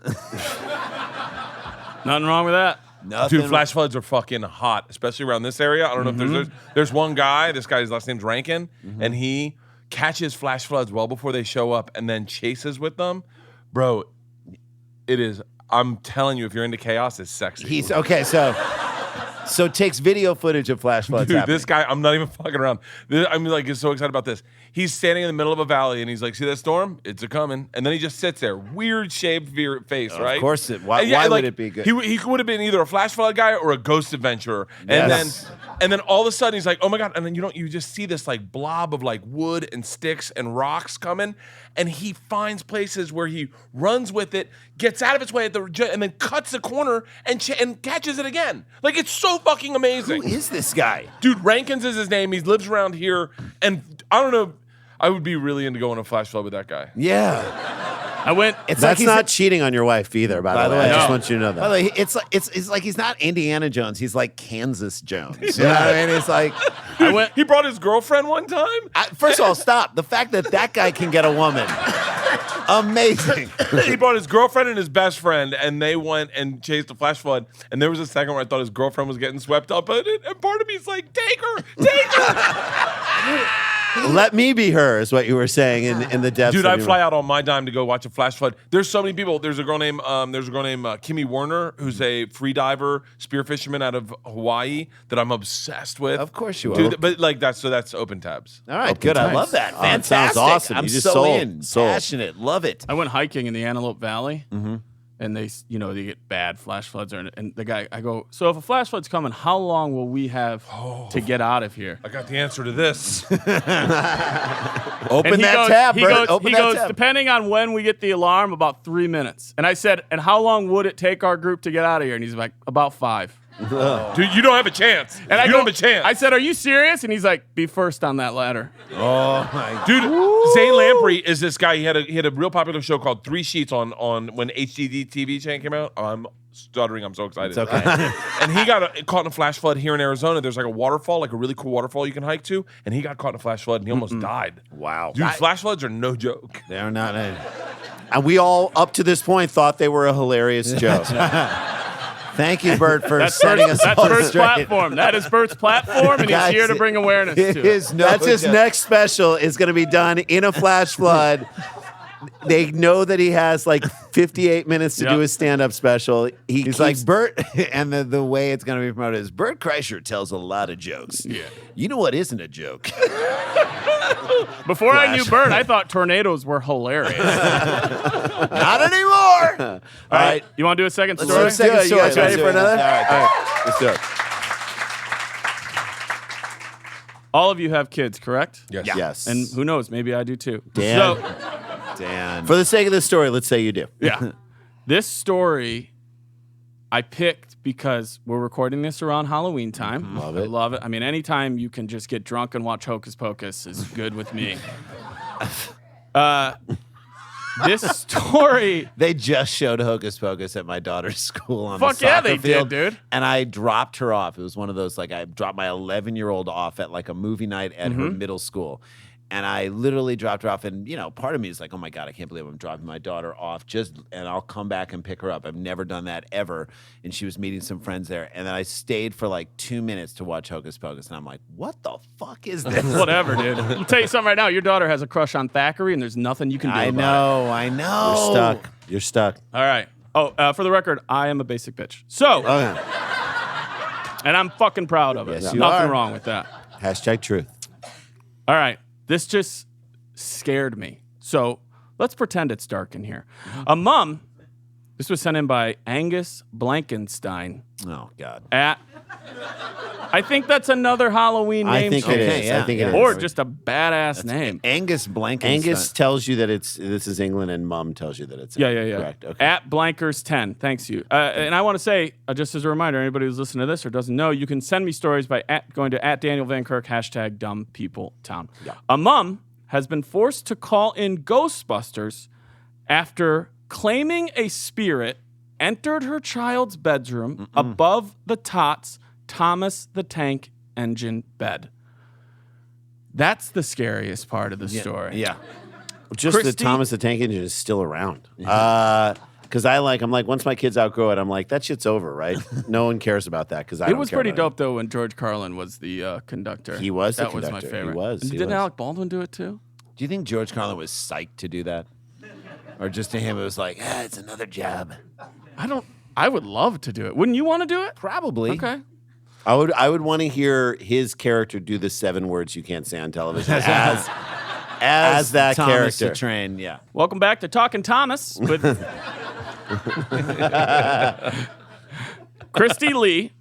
Nothing wrong with that. Nothing. Dude, flash floods are fucking hot, especially around this area. I don't know if there's one guy, this guy's last name's Rankin, and he catches flash floods well before they show up and then chases with them. Bro, it is, I'm telling you, if you're into chaos, it's sexy. He's okay. So takes video footage of flash floods. Dude, happening. this guy, I'm not even fucking around. I'm like, so excited about this. He's standing in the middle of a valley and he's like, see that storm? It's a coming. And then he just sits there, weird shaped face, right? Of course, why And would it be good? He would have been either a flash flood guy or a ghost adventurer. And Yes. then all of a sudden he's like, oh my God. And then you just see this like blob of like wood and sticks and rocks coming. And he finds places where he runs with it, gets out of its way and then cuts a corner and catches it again. Like, it's so fucking amazing. Who is this guy? Dude, Rankins is his name. He lives around here. And I don't know. I would be really into going to flash flood with that guy. Yeah. I went. It's That's he's not cheating on your wife either, by the way. I just want you to know that. By the way, it's like he's not Indiana Jones. He's like Kansas Jones. You know what I mean? It's like, I went. He brought his girlfriend one time. first of all, stop. The fact that guy can get a woman, amazing. He brought his girlfriend and his best friend, and they went and chased a flash flood. And there was a second where I thought his girlfriend was getting swept up in it, and part of me is like, take her. Let me be her is what you were saying in the depths. Dude, of I your fly out on my dime to go watch a flash flood. There's so many people. There's a girl named Kimmy Werner, who's a free diver, spear fisherman out of Hawaii that I'm obsessed with. Of course you are. Dude, but like that's open tabs. All right, good. I love that. Oh, it sounds Fantastic. awesome. I'm You just so sold. in. Sold. Passionate. Love it. I went hiking in the Antelope Valley, and they get bad flash floods. And the guy, I go, so if a flash flood's coming, how long will we have to get out of here? I got the answer to this. Open And that tab, Bert. Open he that goes, tab. depending on when we get the alarm, about 3 minutes. And I said, and how long would it take our group to get out of here? And he's like, about 5. Dude, you don't have a chance. And you don't have a chance. I said, are you serious? And he's like, be first on that ladder. Dude, Zane Lamprey is this guy. He had a real popular show called Three Sheets on when HDD TV channel came out. I'm stuttering. I'm so excited. It's okay. And he got caught in a flash flood here in Arizona. There's like a waterfall, like a really cool waterfall you can hike to. And he got caught in a flash flood and he almost died. Wow. Dude, flash floods are no joke. They're not. And we all, up to this point, thought they were a hilarious joke. Thank you, Bert, for setting us That's all Bert's straight. platform. That is Bert's platform, and he's Guys, here to bring awareness It to it. is no That's his joke. next special. Is going to be done in a flash flood. They know that he has like 58 minutes to Yep. do his stand-up special. He's like Bert, and the way it's going to be promoted is Bert Kreischer tells a lot of jokes. Yeah. You know what isn't a joke? Before I knew Bert, I thought tornadoes were hilarious. Not anymore. All right, you want to do a second story? Let's do it. You guys ready Let's do for it. another? All right. Let's do it. All of you have kids, correct? Yes. Yes. And who knows? Maybe I do too. Dan. So, Dan. For the sake of the story, let's say you do. yeah. This story I picked because we're recording this around Halloween time. Love it. I love it. I mean, anytime you can just get drunk and watch Hocus Pocus is good with me. This story. They just showed Hocus Pocus at my daughter's school on Fuck the yeah, soccer they did, field, dude. And I dropped her off. It was one of those, like, I dropped my 11-year-old off at like a movie night at her middle school. And I literally dropped her off. And, part of me is like, oh my God, I can't believe I'm dropping my daughter off. And I'll come back and pick her up. I've never done that ever. And she was meeting some friends there. And then I stayed for like 2 minutes to watch Hocus Pocus. And I'm like, what the fuck is this? Whatever, dude. I'll tell you something right now. Your daughter has a crush on Thackeray, and there's nothing you can do about it. I know. You're stuck. You're stuck. All right. Oh, for the record, I am a basic bitch. So, Okay. and I'm fucking proud of it. Yes, you Nothing are. wrong with that. Hashtag truth. All right. This just scared me. So let's pretend it's dark in here. A mom, this was sent in by Angus Blankenstein Oh, God. at, I think that's another Halloween name. I think it Okay, is. yeah, I think it is. Or just a badass name. Angus Blankenstein. Angus tells you that this is England, and Mum tells you that it's Yeah. correct. Okay. At Blankers10. Thanks you. And I want to say, just as a reminder, anybody who's listening to this or doesn't know, you can send me stories by going to @DanielVanKirk, #DumbPeopleTown. Yeah. A mom has been forced to call in Ghostbusters after claiming a spirit entered her child's bedroom above the Tots Thomas the Tank Engine bed. That's the scariest part of the story. Yeah. Just Christy- that Thomas the Tank Engine is still around. Because I'm like, once my kids outgrow it, I'm like, that shit's over, right? No one cares about that because I It don't was care pretty about dope though when George Carlin was the conductor. He was the that was my conductor. He favorite. was. And He didn't was. Alec Baldwin do it too? Do you think George Carlin was psyched to do that? Or just to him, it was like, it's another job. I would love to do it. Wouldn't you want to do it? Probably. Okay. I would want to hear his character do the 7 words you can't say on television as that Thomas character. the Train, yeah. Welcome back to Talking Thomas with Christy Lee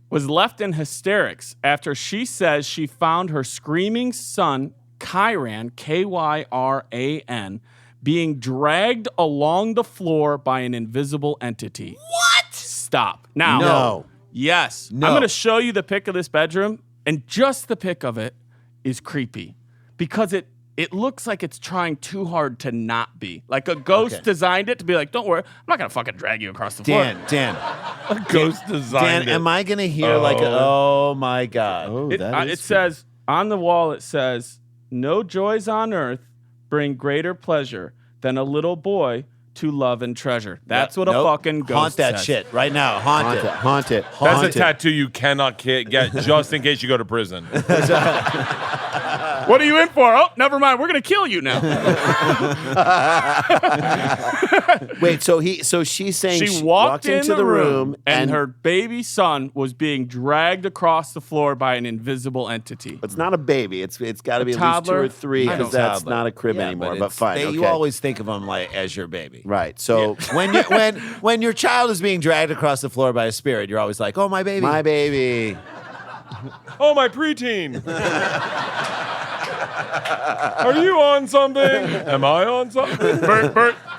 was left in hysterics after she says she found her screaming son, Kyran, Kyran, being dragged along the floor by an invisible entity. What? Stop. Now. No. Yes. No. I'm going to show you the pic of this bedroom, and just the pic of it is creepy because it looks like it's trying too hard to not be. Like a ghost designed it to be like, don't worry, I'm not going to fucking drag you across the floor. Dan, Ghost designed am I going to hear oh my God. Oh, It, that is it says, on the wall, it says, no joys on earth bring greater pleasure than a little boy to love and treasure. That's what Nope. a fucking ghost Haunt that says. shit right now. Haunt it. Haunt it. That's a tattoo you cannot get just in case you go to prison. What are you in for? Oh, never mind. We're gonna kill you now. Wait, so she's saying She walked into the room and her baby son was being dragged across the floor by an invisible entity. It's not a baby. It's got to be at least 2 toddler? or 3 I because know. that's Toddler. not a crib Yeah, anymore. But it's- fine. they- Okay. You always think of them like as your baby. Right. So When your child is being dragged across the floor by a spirit, you're always like, oh, my baby. my baby. Oh, my preteen. Are you on something? Am I on something?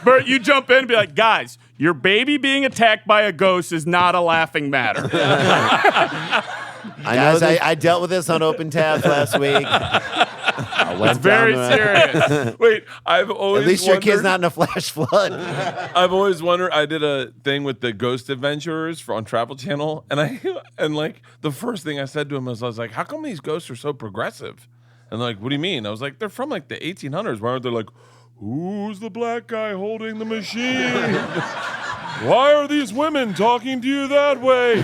Bert, you jump in and be like, guys, your baby being attacked by a ghost is not a laughing matter. I dealt with this on Open Tabs last week. It's very serious. Wait, I've always At least your kid's wondered- not in a flash flood. I've always wondered. I did a thing with the Ghost Adventurers on Travel Channel, and like the first thing I said to him was, I was like, "How come these ghosts are so progressive?" And like, "What do you mean?" I was like, "They're from like the 1800s. Why aren't they like, who's the black guy holding the machine? Why are these women talking to you that way?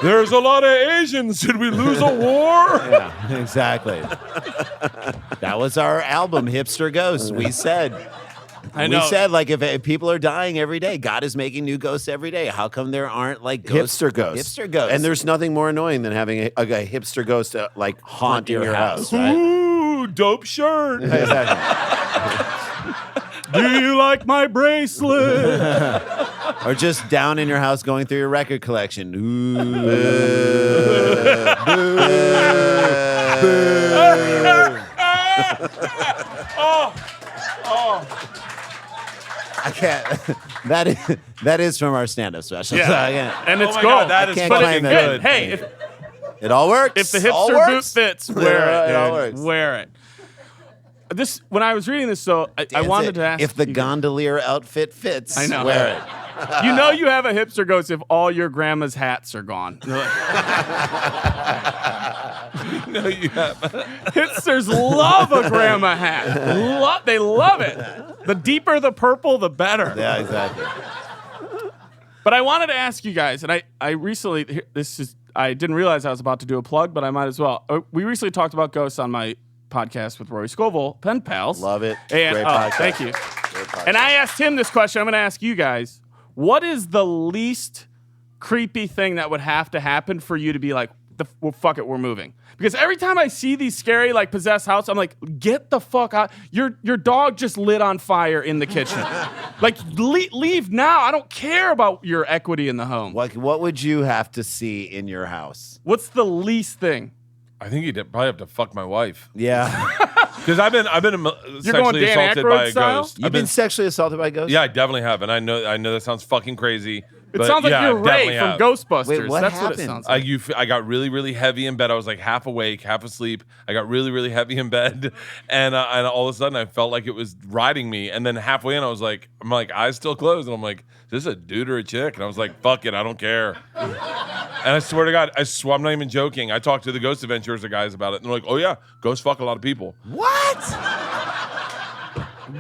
There's a lot of Asians. Did we lose a war?" Yeah, exactly. That was our album, Hipster Ghosts. We said, know. We said, like, if people are dying every day, God is making new ghosts every day. How come there aren't like Hipster ghosts. Hipster ghosts. And there's nothing more annoying than having a hipster ghost like haunting your house. right? Ooh, dope shirt. Do you like my bracelet? Or just down in your house going through your record collection. Ooh. I can't. That is from our stand-up special. Yeah. So I can't- And it's my gold. God, that is can't But claim it's that. good. Hey, It all works. if the All hipster boot works. fits, wear it. It all dude. works. Wear it. This when I was reading this, so I That's wanted it. to ask if the you- gondolier outfit fits. I know. Wear it. You know you have a hipster ghost if all your grandma's hats are gone. No, you have. Hipsters love a grandma hat. They love it. The deeper the purple, the better. Yeah, exactly. But I wanted to ask you guys, and I recently, I didn't realize I was about to do a plug, but I might as well. We recently talked about ghosts on my podcast with Rory Scovel, Pen Pals. Love it. And, Great podcast. Thank you. And I asked him this question. I'm going to ask you guys. What is the least creepy thing that would have to happen for you to be like, well, fuck it, we're moving? Because every time I see these scary, like, possessed house, I'm like, get the fuck out. Your dog just lit on fire in the kitchen. Like, leave now. I don't care about your equity in the home. What would you have to see in your house? What's the least thing? I think you'd probably have to fuck my wife Yeah. because I've been sexually Dan assaulted by a Aykroyd style? ghost. You've been sexually assaulted by ghosts? Yeah, I definitely have, and I know that sounds fucking crazy. It sounds like yeah, you're I Ray definitely from have. Ghostbusters. Wait, what That's what it happened? sounds like. I got really, really heavy in bed. I was like half awake, half asleep. I got really, really heavy in bed, and all of a sudden I felt like it was riding me. And then halfway in, I'm like, eyes still closed, and I'm like, is this a dude or a chick? And I was like, fuck it, I don't care. And I swear to God, I'm not even joking. I talked to the Ghost Adventurers guys about it, and they're like, oh yeah, ghosts fuck a lot of people. What?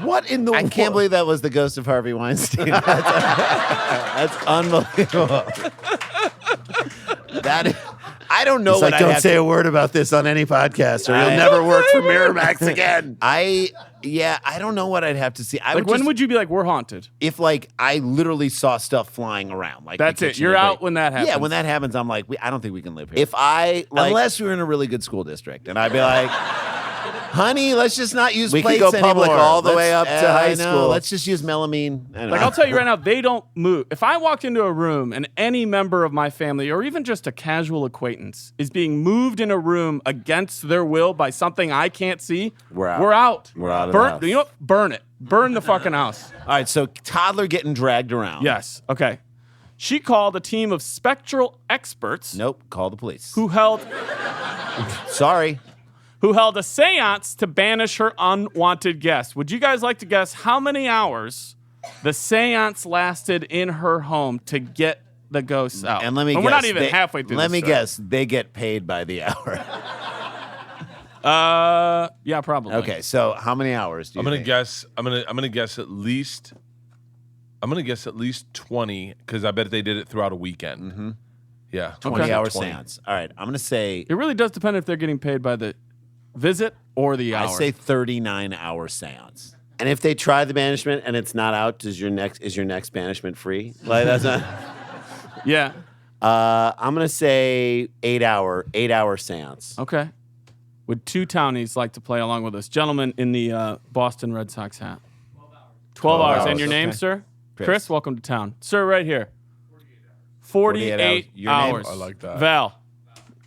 What in the I can't believe that was the ghost of Harvey Weinstein. That's unbelievable. I don't know It's what like, I'd don't have say to- a word about this on any podcast, or you'll never work for Miramax again. I don't know what I'd have to see. When would you be like, we're haunted? if like I literally saw stuff flying around, like That's the it. kitchen You're and out everything. when that happens. Yeah, when that happens, I'm like, I don't think we can live here. If I Unless we were in a really good school district, and I'd be like, honey, let's just not use We could plates go public anymore. all the Let's- way up to I high know. school. Let's just use melamine. I don't Like, know. I'll tell you right now, they don't move. If I walked into a room and any member of my family or even just a casual acquaintance is being moved in a room against their will by something I can't see, We're out. We're out. We're out of Burn, the house. You know what? Burn it. Burn the fucking house. All right, so toddler getting dragged around. Yes. Okay. She called a team of spectral experts Nope. Call the police. who held Sorry. a seance to banish her unwanted guest. Would you guys like to guess how many hours the seance lasted in her home to get the ghosts out? And let me guess. We're not even halfway through Let this me show. guess. They get paid by the hour. Yeah, probably. Okay, so how many hours do you I'm gonna think? guess. I'm gonna guess at least. I'm gonna guess at least 20 because I bet they did it throughout a weekend. Yeah, 20 hour 20. seance. All right, I'm going to say It really does depend if they're getting paid by the visit or the hour? I say 39-hour seance. And if they try the banishment and it's not out, is your next banishment free? Like that's not. Yeah. I'm gonna say 8-hour seance. Okay. Would 2 Townies like to play along with us? Gentlemen in the Boston Red Sox hat. 12 hours. And your name, okay. sir? Chris, welcome to town. Sir, right here. 48 Your name? hours. I like that.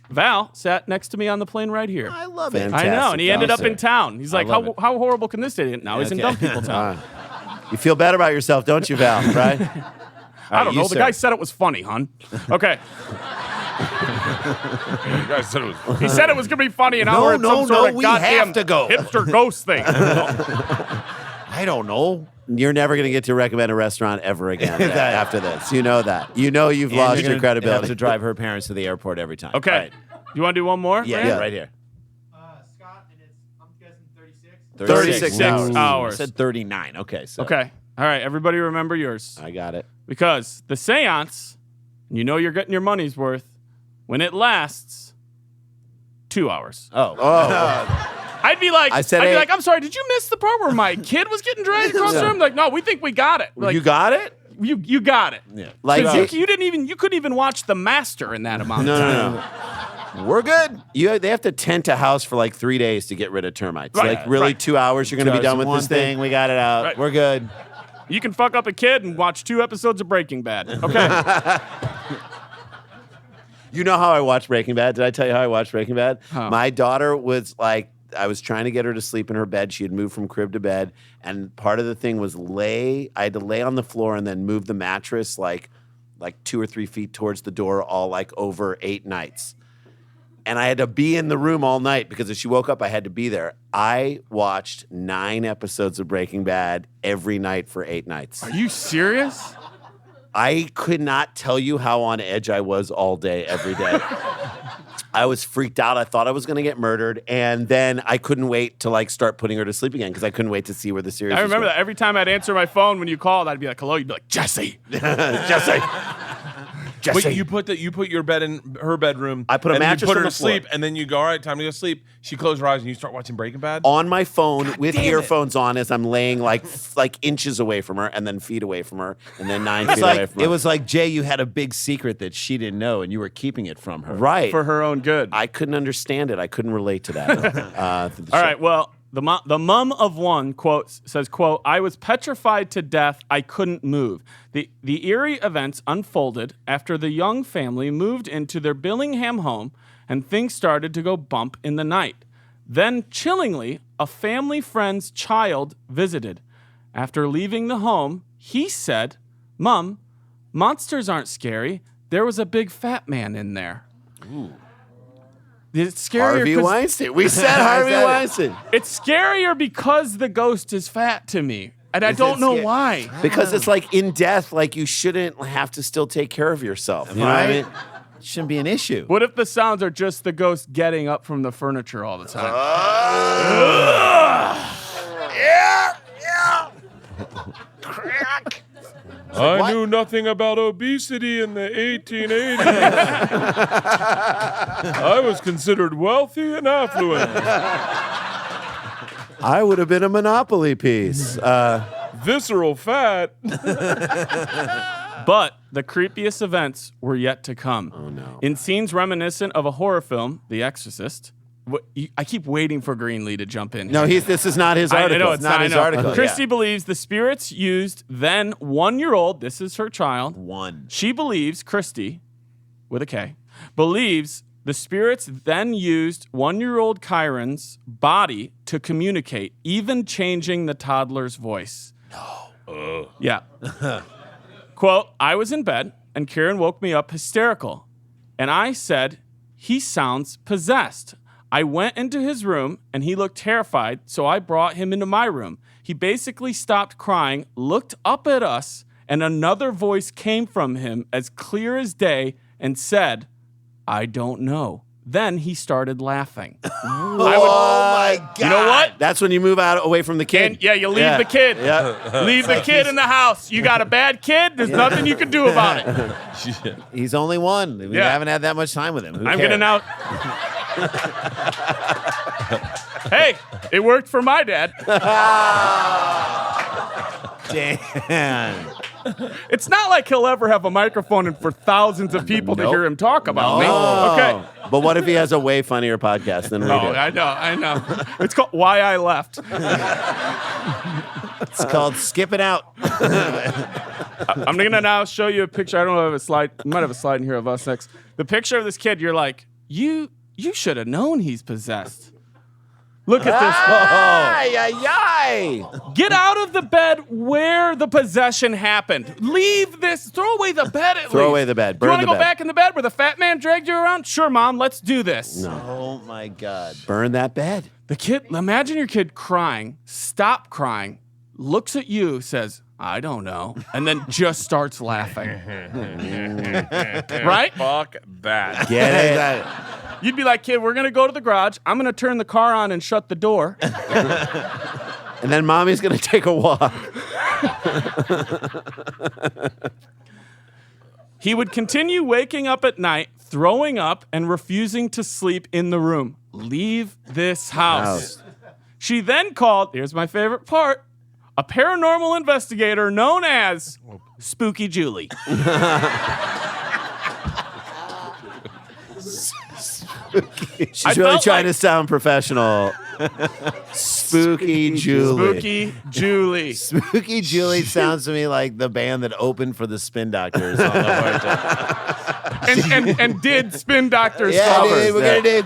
Val sat next to me on the plane right here. I love it. Fantastic. I know, and he ended up Val, in town. He's like, love how horrible can this day? Now he's in dumb people town. You feel better about yourself, don't you, Val? Right? I don't you, know. The sir. guy said it was funny, hon. Okay. You guys said it was. He said it was going to be funny, and now we're at some sort of we goddamn have to go. hipster ghost thing. I don't know. You're never gonna get to recommend a restaurant ever again after this. You know that. You know you've lost your Have credibility. to drive her parents to the airport every time. Okay. All right. You want to do one more? Yeah, Rand? right here. Scott, and I'm guessing 36. 36 I hours. said 39. Okay. So. Okay. All right. Everybody remember yours. I got it. Because the seance, you know you're getting your money's worth when it lasts 2 hours. I'd be like, I'm sorry, did you miss the part where my kid was getting dragged across the room? Like, no, we think we got it. Like, You got it? you got it. Yeah. Like 'Cause you couldn't even watch The Master in that amount of time. No. We're good. They have to tent a house for like 3 days to get rid of termites. Right. Like really 2 hours, you're gonna be done with one this thing. We got it out. Right. We're good. You can fuck up a kid and watch 2 episodes of Breaking Bad. Okay. You know how I watched Breaking Bad? Did I tell you how I watched Breaking Bad? How? My daughter was like, I was trying to get her to sleep in her bed. She had moved from crib to bed. And part of the thing was I had to lay on the floor and then move the mattress like 2 or 3 feet towards the door all like over 8 nights. And I had to be in the room all night because if she woke up, I had to be there. I watched 9 episodes of Breaking Bad every night for 8 nights. Are you serious? I could not tell you how on edge I was all day, every day. I was freaked out. I thought I was going to get murdered. And then I couldn't wait to like start putting her to sleep again because I couldn't wait to see where the series I was remember going. that. Every time I'd answer my phone when you called, I'd be like, hello. You'd be like, Jesse. Jesse. Jesse. Wait, you put your bed in her bedroom. I put a and then mattress you put on her the to floor. sleep, and then you go, all right, time to go to sleep. She closed her eyes, and you start watching Breaking Bad. On my phone with damn it. earphones on as I'm laying like inches away from her and then feet away from her and then 9 feet away from her. It was like, Jay, you had a big secret that she didn't know and you were keeping it from her. right. For her own good. I couldn't understand it. I couldn't relate to that. All right. Well, the mum of one says, quote, I was petrified to death. I couldn't move. The eerie events unfolded after the young family moved into their Billingham home and things started to go bump in the night. Then, chillingly, a family friend's child visited. After leaving the home, he said, Mom, monsters aren't scary. There was a big fat man in there. Ooh. It's scarier Harvey 'cause- Weinstein. We said Harvey Weinstein. It's scarier because the ghost is fat to me. And I don't know why. Because it's like in death, like you shouldn't have to still take care of yourself. You know what I mean? Shouldn't be an issue. What if the sounds are just the ghost getting up from the furniture all the time? Crack. I knew nothing about obesity in the 1880s. I was considered wealthy and affluent. I would have been a Monopoly piece. Visceral fat. But the creepiest events were yet to come. Oh, no. In scenes reminiscent of a horror film, The Exorcist, I keep waiting for Greenlee to jump in. No, this is not his article. I know, it's not his article. Christy believes the spirits used then 1-year-old, this is her child. One. She believes, Christy, with a K, believes the spirits then used 1-year-old Kyron's body to communicate, even changing the toddler's voice. No. Yeah. Quote, I was in bed and Kieran woke me up hysterical. And I said, he sounds possessed. I went into his room and he looked terrified, so I brought him into my room. He basically stopped crying, looked up at us, and another voice came from him as clear as day and said, I don't know. Then he started laughing. Oh my God. You know what? That's when you move out away from the kid. And you leave the kid. Yeah. Leave the kid in the house. You got a bad kid, there's nothing you can do about it. He's only one. We Yeah. haven't had that much time with him. Who I'm cares? gonna now Hey, it worked for my dad. Dan. It's not like he'll ever have a microphone and for thousands of people to hear him talk about me. Okay. But what if he has a way funnier podcast than we Oh, do? I know. It's called Why I Left. It's called Skip It Out. I'm going to now show you a picture. I don't know if I have a slide. We might have a slide in here of us next. The picture of this kid, you're like, you should have known he's possessed. Look at this. Get out of the bed where the possession happened. Leave this. Throw away the bed at least. Throw away the bed. You Burn want to the go bed. back in the bed where the fat man dragged you around? Sure, Mom. Let's do this. No. Oh my God. Burn that bed. The kid, imagine your kid crying, stop crying, looks at you, says, I don't know, and then just starts laughing. Right? Fuck that. Get it? You'd be like, kid, we're going to go to the garage. I'm going to turn the car on and shut the door. And then mommy's going to take a walk. He would continue waking up at night, throwing up, and refusing to sleep in the room. Leave this house. She then called, here's my favorite part, a paranormal investigator known as Spooky Julie. She's really trying to sound professional. Spooky Julie. Spooky Julie. Spooky Julie sounds to me like the band that opened for the Spin Doctors on the Hard Time. and did Spin Doctors Yeah, covers. dude,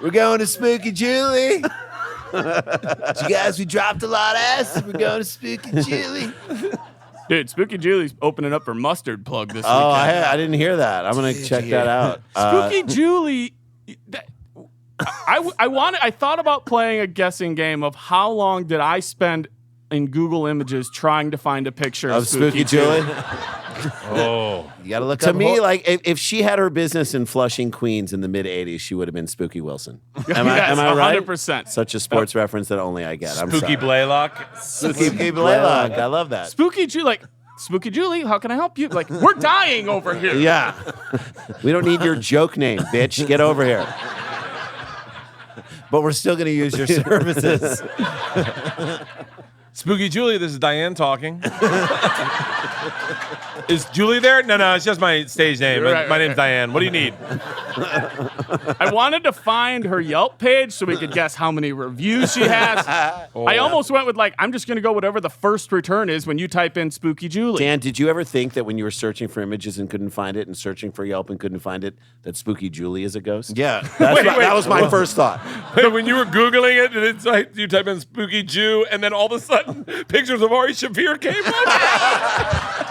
we're going to Spooky Julie. You guys, we dropped a lot of acid. We're going to Spooky Julie. Dude, Spooky Julie's opening up her mustard plug this Oh, weekend. I didn't hear that. I'm going to check that out. Spooky Julie. I thought about playing a guessing game of how long did I spend in Google Images trying to find a picture of Spooky Julie? Oh. You got to look To up. me, like, if she had her business in Flushing, Queens in the mid-'80s, she would have been Spooky Wilson. Am I right? 100%. Such a sports reference that only I get. I'm Spooky sorry. Blaylock. Spooky Blaylock. I love that. Spooky Julie, Spooky Julie, how can I help you? Like, we're dying over here. Yeah. We don't need your joke name, bitch. Get over here. But we're still going to use your services. Spooky Julie, this is Diane talking. Is Julie there? No, it's just my stage name. My name's Diane. What do you need? I wanted to find her Yelp page so we could guess how many reviews she has. I almost went with I'm just going to go whatever the first return is when you type in Spooky Julie. Dan, did you ever think that when you were searching for images and couldn't find it and searching for Yelp and couldn't find it, that Spooky Julie is a ghost? Yeah. That was my first thought. Wait, when you were Googling it, and it's like you type in Spooky Jew, and then all of a sudden pictures of Ari Shaffir came up.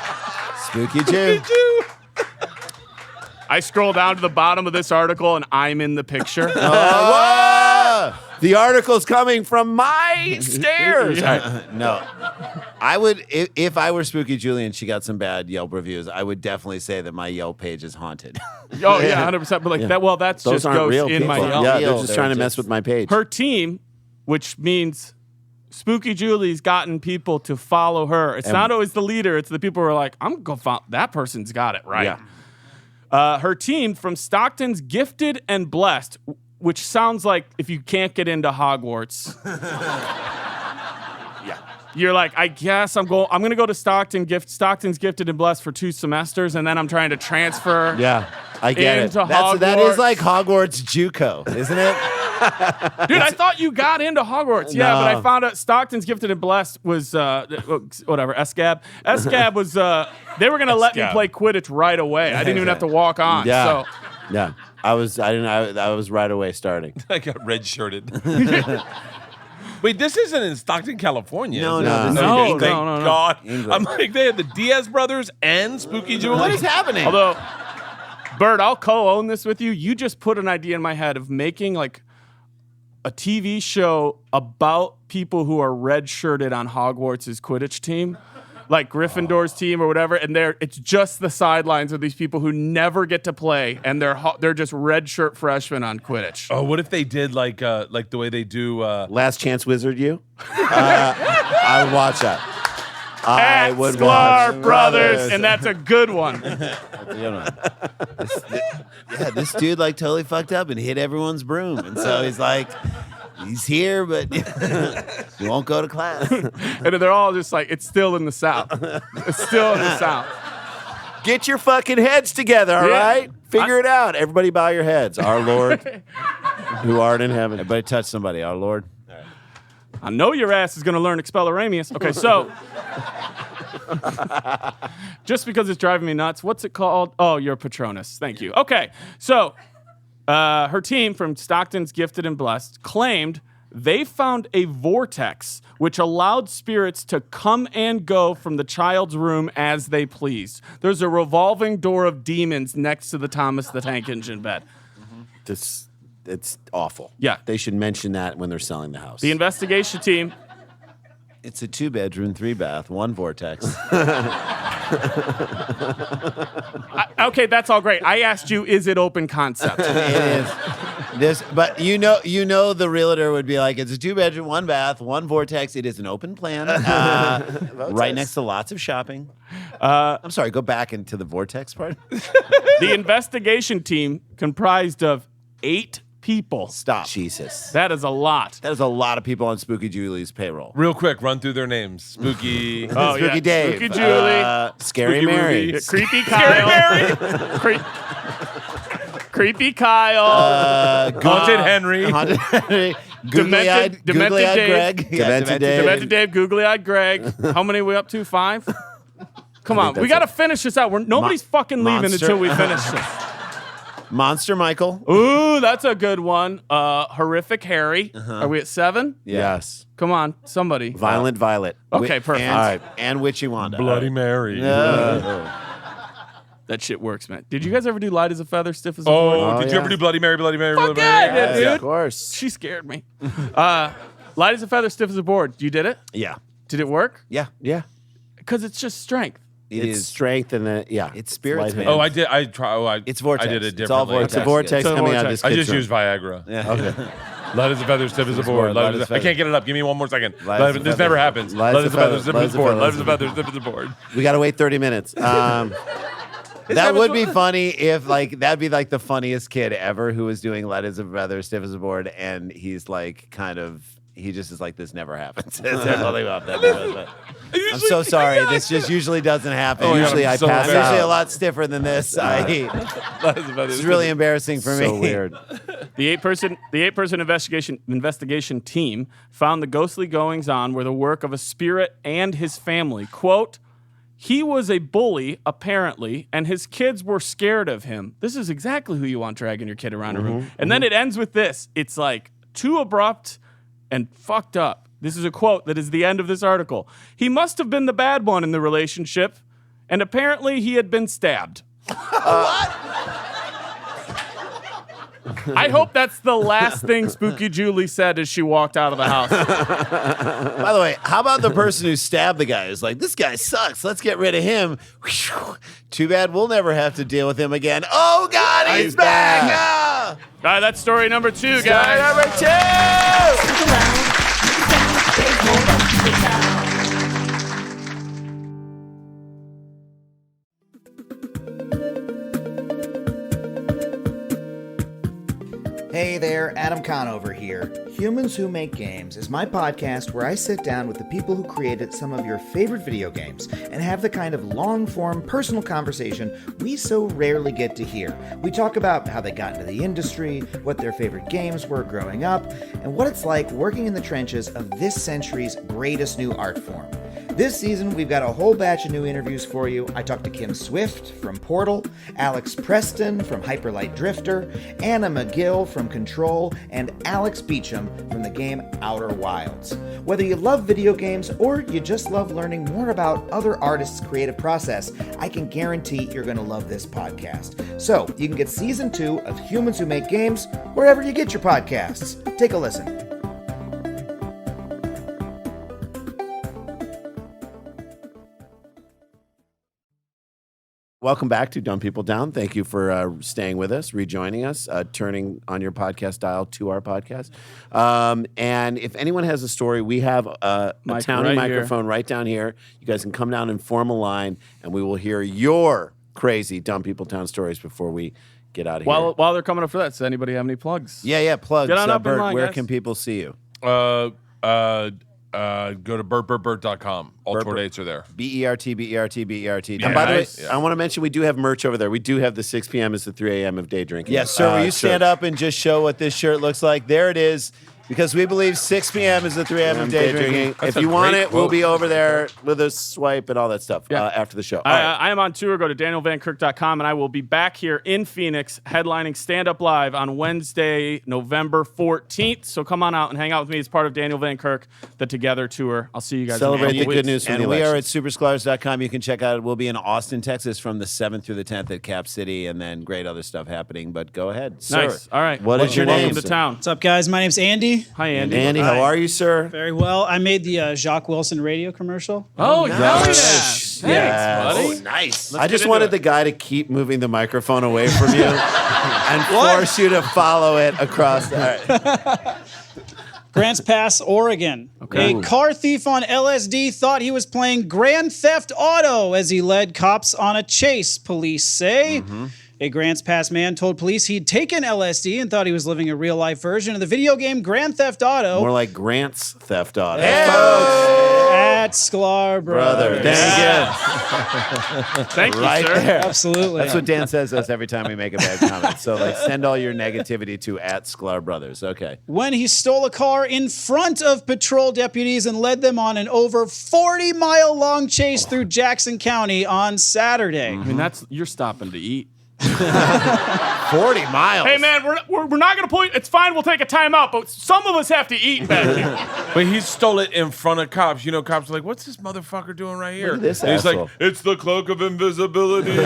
Spooky Jew. I scroll down to the bottom of this article and I'm in the picture. The article's coming from my stairs. No. I would, if I were Spooky Julie and she got some bad Yelp reviews, I would definitely say that my Yelp page is haunted. Oh, yeah, 100%. But that's Those just aren't ghosts real in my people. Yelp. Yeah, they're just trying to mess with my page. Her team, which means Spooky Julie's gotten people to follow her. It's not always the leader. It's the people who are like, I'm going to follow. That person's got it right. Yeah. Her team from Stockton's Gifted and Blessed, which sounds like if you can't get into Hogwarts. You're like, I guess I'm going to go to Stockton's Gifted and Blessed for 2 semesters, and then I'm trying to transfer. Yeah, I get it. into Hogwarts. That is like Hogwarts JUCO, isn't it? Dude, I thought you got into Hogwarts. Yeah, but I found out Stockton's Gifted and Blessed was, whatever, SCAB. SCAB was, they were going to let me play Quidditch right away. I didn't even have to walk on. Yeah. So. Yeah. I was right away starting. I got red-shirted. Wait, this isn't in Stockton, California. No, is it? no, this is Thank England. No. God. England. I'm like, they had the Diaz brothers and Spooky Julie. What is happening? Although, Bert, I'll co-own this with you. You just put an idea in my head of making like a TV show about people who are red-shirted on Hogwarts' Quidditch team. Like Gryffindor's team or whatever, and it's just the sidelines of these people who never get to play, and they're just red shirt freshmen on Quidditch. Oh, what if they did like the way they do? Last Chance Wizard, you? I would watch that. I at would Sklar watch Brothers, and that's a good one. This dude like totally fucked up and hit everyone's broom, and so he's like, he's here, but he won't go to class. And they're all just like, it's still in the South. It's still in the South. Get your fucking heads together, all right? Figure it out. Everybody bow your heads. Our Lord, who art in heaven. Everybody touch somebody, our Lord. I know your ass is going to learn Expelliarmus. Okay, so just because it's driving me nuts, what's it called? Oh, you're Patronus. Thank you. Okay, so her team from Stockton's Gifted and Blessed claimed they found a vortex which allowed spirits to come and go from the child's room as they pleased. There's a revolving door of demons next to the Thomas the Tank Engine bed. It's awful. Yeah. They should mention that when they're selling the house. The investigation team... It's a 2-bedroom, 3-bath, 1 vortex. Okay, that's all great. I asked you, is it open concept? It is. But you know the realtor would be like, it's a 2-bedroom, 1 bath, 1 vortex. It is an open plan, right next to lots of shopping. I'm sorry, go back into the vortex part. The investigation team comprised of 8 people. Stop. Jesus. That is a lot. That is a lot of people on Spooky Julie's payroll. Real quick, run through their names. Spooky. Oh, Spooky Dave. Spooky Julie. Scary Spooky Mary. Ruby. Creepy Kyle. Creepy Kyle. Haunted Henry. Haunted Henry. Googly-eyed Demented Dave. Greg. Demented Dave. Demented Dave, Googly-eyed Greg. How many are we up to? 5? Come on, we got to finish this out. Nobody's fucking leaving Monster. until we finish this. Monster Michael. Ooh, that's a good one. Horrific Harry. Are we at 7? Yes. Come on, somebody. Violent Violet. Okay, perfect. And, All right. and Witchy Wanda. Bloody Mary. That shit works, man. Did you guys ever do Light as a Feather, Stiff as a board? Oh, did you ever do Bloody Mary, Bloody Mary, Fuck Bloody yeah, Mary? I did, dude. Of course. She scared me. Light as a Feather, Stiff as a Board. You did it? Yeah. Did it work? Yeah. Yeah. Because it's just strength. It's strength and It's spirits, Light man. Oh, I did. I try. Oh, It's vortex. I did it It's all differently. vortex. It's a vortex So coming out of vortex. this I kid's just room. used Viagra. Yeah. Okay. Light as a feather, stiff as a board. Light as a I can't get it up. Give me one more second. Light as a This feather. never happens. Light Light as as a a feather, feather. stiff Light as as a a board. feather. Light as a feather, stiff as a board. We got to wait 30 minutes. That would be funny if, like, that'd be like the funniest kid ever who was doing Light as a Feather, Stiff as a Board, and he's like, he just is like, this never happens. I'm so sorry. This just usually doesn't happen. Oh, yeah, usually I'm I so pass embarrassed. out. Usually a lot stiffer than this. It's really embarrassing for me. So weird. The eight-person investigation team found the ghostly goings-on were the work of a spirit and his family. Quote, he was a bully, apparently, and his kids were scared of him. This is exactly who you want dragging your kid around a room. And then it ends with this. It's like too abrupt and fucked up. This is a quote that is the end of this article. He must have been the bad one in the relationship, and apparently he had been stabbed. I hope that's the last thing Spooky Julie said as she walked out of the house. By the way, how about the person who stabbed the guy? Who's like, this guy sucks. Let's get rid of him. Too bad we'll never have to deal with him again. Oh, God, he's back. Ah! All right, that's story number 2, guys. Number 2. Stick around. There's more left to tell. Hey there, Adam Conover here. Humans Who Make Games is my podcast where I sit down with the people who created some of your favorite video games and have the kind of long-form personal conversation we so rarely get to hear. We talk about how they got into the industry, what their favorite games were growing up, and what it's like working in the trenches of this century's greatest new art form. This season, we've got a whole batch of new interviews for you. I talked to Kim Swift from Portal, Alex Preston from Hyperlight Drifter, Anna McGill from Control, and Alex Beecham from the game Outer Wilds. Whether you love video games or you just love learning more about other artists' creative process, I can guarantee you're going to love this podcast. So, you can get Season 2 of Humans Who Make Games wherever you get your podcasts. Take a listen. Welcome back to Dumb People Down. Thank you for staying with us, rejoining us, turning on your podcast dial to our podcast. And if anyone has a story, we have a Townie microphone right down here. You guys can come down and form a line, and we will hear your crazy Dumb People Town stories before we get out of here. While they're coming up for that, does anybody have any plugs? Yeah, plugs. Get on up in Bert, line, where guys. can people see you? Go to bertbertbert.com. All tour dates are there. BERT. And Yeah, by the way, nice. I want to mention we do have merch over there. We do have the 6 p.m. is the 3 a.m. of day drinking. Yes, sir. Will you shirt. stand up and just show what this shirt looks like? There it is. Because we believe 6 p.m. is the 3 a.m. of day drinking. If you want it, we'll be over there with a swipe and all that stuff Yeah. after the show. All right. I am on tour. Go to danielvankirk.com, and I will be back here in Phoenix headlining Stand Up Live on Wednesday, November 14th. So come on out and hang out with me as part of Daniel Van Kirk, the Together Tour. I'll see you guys. Celebrate in a the couple good weeks. news from And the we are at election. superscholars.com. You can check out it. We'll be in Austin, Texas from the 7th through the 10th at Cap City, and then great other stuff happening. But go ahead, sir. Nice. All right. What is your Welcome name, to sir? town. What's up, guys? My name's Andy. Hi, Andy. Andy, how are you, sir? Very well. I made the Jacques Wilson radio commercial. Oh, nice. hell yeah. Thanks, Yes. buddy. Oh, nice. Let's I just get into wanted it. the guy to keep moving the microphone away from you and force you to follow it across. All right. Grants Pass, Oregon. Okay. A car thief on LSD thought he was playing Grand Theft Auto as he led cops on a chase, police say. A Grants Pass man told police he'd taken LSD and thought he was living a real-life version of the video game Grand Theft Auto More like Grant's Theft Auto. at Sklar Brother. Brothers. Thank you, Right sir. there. Absolutely. That's what Dan says to us every time we make a bad comment. So, like, send all your negativity to @Sklar Brothers. Okay. When he stole a car in front of patrol deputies and led them on an over 40-mile-long chase through Jackson County on Saturday. I mean, you're stopping to eat. 40 miles. Hey, man, we're not going to pull you. It's fine. We'll take a timeout, but some of us have to eat back here. But he stole it in front of cops. You know, cops are like, what's this motherfucker doing right here? Look at this and he's asshole. like, it's the cloak of invisibility. You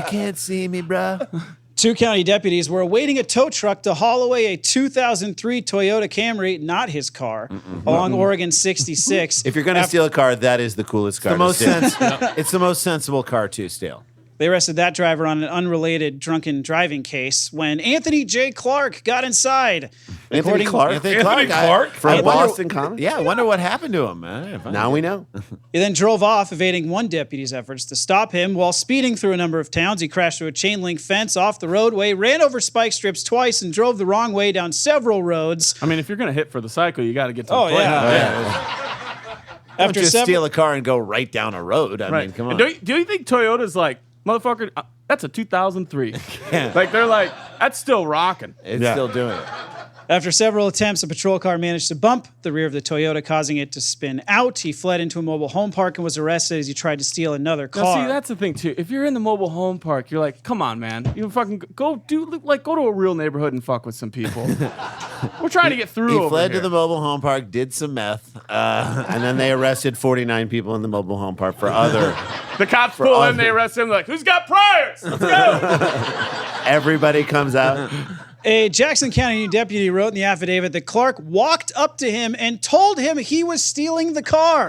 can't see me, bruh. Two county deputies were awaiting a tow truck to haul away a 2003 Toyota Camry, not his car, along Oregon 66. If you're going to steal a car, that is the coolest car. The most to steal. It's the most sensible car to steal. They arrested that driver on an unrelated drunken driving case when Anthony J. Clark got inside. Anthony Clark? Anthony Clark? From Boston Common? Yeah, I wonder what happened to him. Man. Now we know. He then drove off, evading one deputy's efforts to stop him while speeding through a number of towns. He crashed through a chain link fence off the roadway, ran over spike strips twice, and drove the wrong way down several roads. I mean, if you're going to hit for the cycle, you got to get to Oh, the point. yeah. Don't After just several- steal a car and go right down a road. I mean, come on. And do you think Toyota's like, motherfucker, that's a 2003. Like, they're like, that's still rocking. It's still doing it. After several attempts, a patrol car managed to bump the rear of the Toyota, causing it to spin out. He fled into a mobile home park and was arrested as he tried to steal another Now, car. see, that's the thing, too. If you're in the mobile home park, you're like, come on, man. You fucking go to a real neighborhood and fuck with some people. We're trying to get through He over fled here. to the mobile home park, did some meth. And then they arrested 49 people in the mobile home park for other. The cops pull in, they arrest him, like, who's got priors? Let's go. Everybody comes out. A Jackson County deputy wrote in the affidavit that Clark walked up to him and told him he was stealing the car.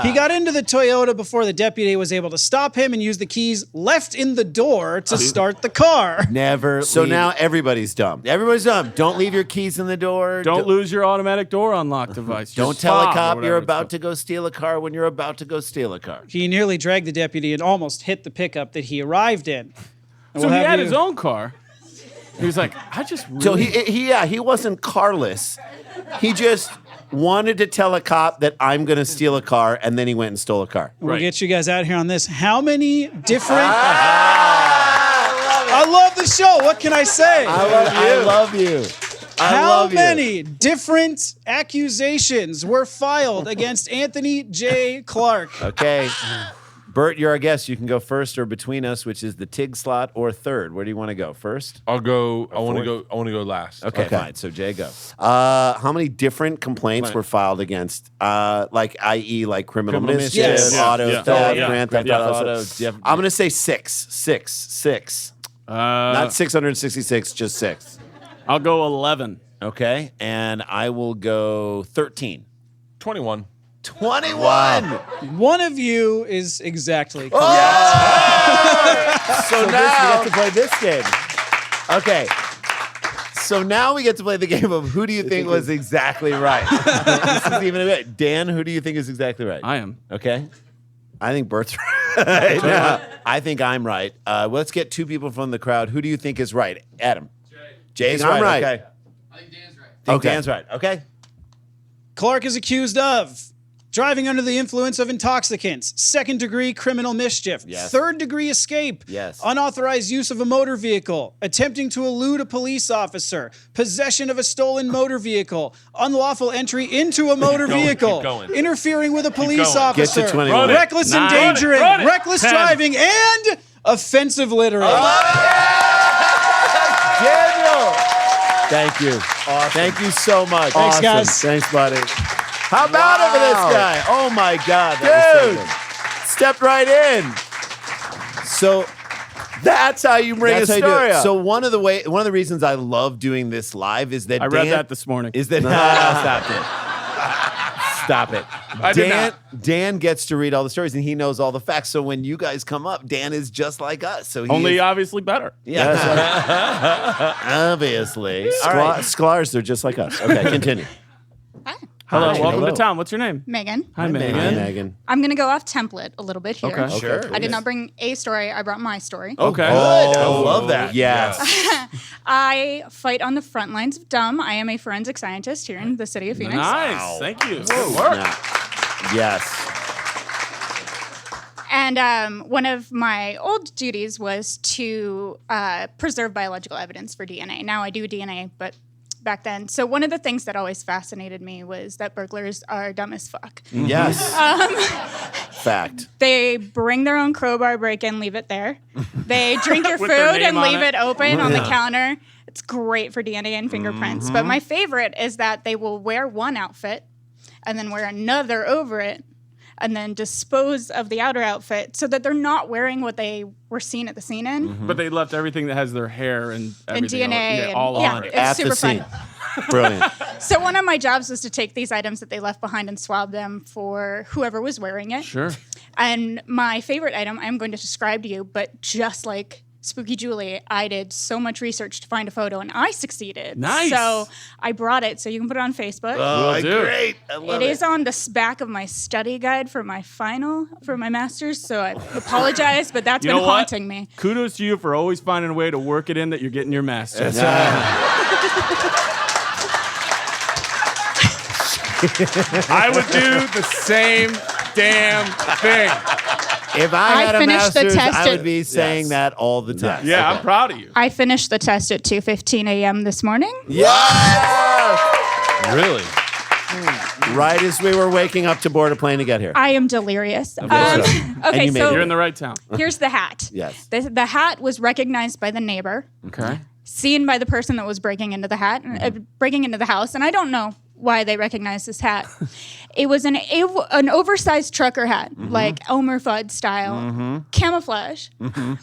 He got into the Toyota before the deputy was able to stop him and use the keys left in the door to start the car. Never. So leave. now everybody's dumb. Everybody's dumb. Don't leave your keys in the door. Don't lose your automatic door unlock device. Don't Just tell a fob or cop whatever you're it's about called. to go steal a car when you're about to go steal a car. He nearly dragged the deputy and almost hit the pickup that he arrived in. And So we'll he have had you- his own car. He was like, I just really... So he wasn't carless. He just wanted to tell a cop that I'm going to steal a car, and then he went and stole a car. We'll Right. get you guys out here on this. How many different... I love the show. What can I say? I love you. How many different accusations were filed against Anthony J. Clark? Okay. Bert, you're our guest. You can go first or between us, which is the TIG slot, or third. Where do you want to go? First? I want to go last. Okay, fine. So Jay, go. How many different complaints were filed against, i.e., like criminal mischief, mischief. Yeah. auto Yeah. theft, Yeah. grand theft Grand auto. Theft Auto. I'm going to say six. Not 666, just 6. I'll go 11. Okay. And I will go 13. 21. 21. One of you is exactly correct. So now we get to play this game. Okay. So now we get to play the game of who do you think was exactly right? This is even a bit. Dan, who do you think is exactly right? I am. Okay. I think Bert's right. No, I think I'm right. Let's get two people from the crowd. Who do you think is right? Adam. Jay's I'm right. right. Okay. I think Dan's right. Think Dan's right. Okay. Clark is accused of driving under the influence of intoxicants, second-degree criminal mischief, Yes. third-degree escape, Yes. unauthorized use of a motor vehicle, attempting to elude a police officer, possession of a stolen motor vehicle, unlawful entry into a motor vehicle, going. interfering with a police going. Get officer, to 21. Run it. reckless Nine. endangering, Run it. reckless 10. driving, and offensive littering. Daniel. Thank you. Awesome. Thank you so much. Thanks, Awesome. guys. Thanks, buddy. How about it for this guy? Oh my God, that was so good. stepped right in. So That's how you bring that's a how you do story it. up. So one of the reasons I love doing this live is that I read that this morning. Is that stop it. I did not. Dan gets to read all the stories and he knows all the facts. So when you guys come up, Dan is just like us. So he Only is, obviously better. yeah, obviously. All right. Scholars, they're just like us. Okay, continue. Hello, Hi. welcome Hello. to town. What's your name? Megan. Hi, Megan. Hi, Megan. I'm going to go off template a little bit here. Okay. Sure. I did not bring a story. I brought my story. Okay. I love that. Yes. I fight on the front lines of dumb. I am a forensic scientist here in the city of Phoenix. Nice. Thank you. Good work. Yes. And one of my old duties was to preserve biological evidence for DNA. Now I do DNA, but back then. So one of the things that always fascinated me was that burglars are dumb as fuck. Yes. Fact. They bring their own crowbar, break in, leave it there. They drink your With their food name and on leave it. it open on the counter. It's great for DNA and fingerprints. But my favorite is that they will wear one outfit and then wear another over it and then dispose of the outer outfit so that they're not wearing what they were seen at the scene in. But they left everything that has their hair and And everything DNA. all and, on it. it's At super the fun. scene. Brilliant. So one of my jobs was to take these items that they left behind and swab them for whoever was wearing it. Sure. And my favorite item I'm going to describe to you, but just like Spooky Julie, I did so much research to find a photo and I succeeded. Nice. So I brought it so you can put it on Facebook. Will do. Great. I love It is on the back of my study guide for my master's, so I apologize, but that's You been know what? haunting me. Kudos to you for always finding a way to work it in that you're getting your master's. I would do the same damn thing. If I I had a finished the master's, test I at- would be saying that all the time. Yeah, I'm proud of you. I finished the test at 2:15 a.m. this morning. Really? Right as we were waking up to board a plane to get here. I am delirious. And Okay, you made so it. You're in the right town. here's the hat. Yes. The hat was recognized by the neighbor, Okay. seen by the person that was breaking into the house, and I don't know why they recognized this hat. It was an oversized trucker hat, like Elmer Fudd style, camouflage,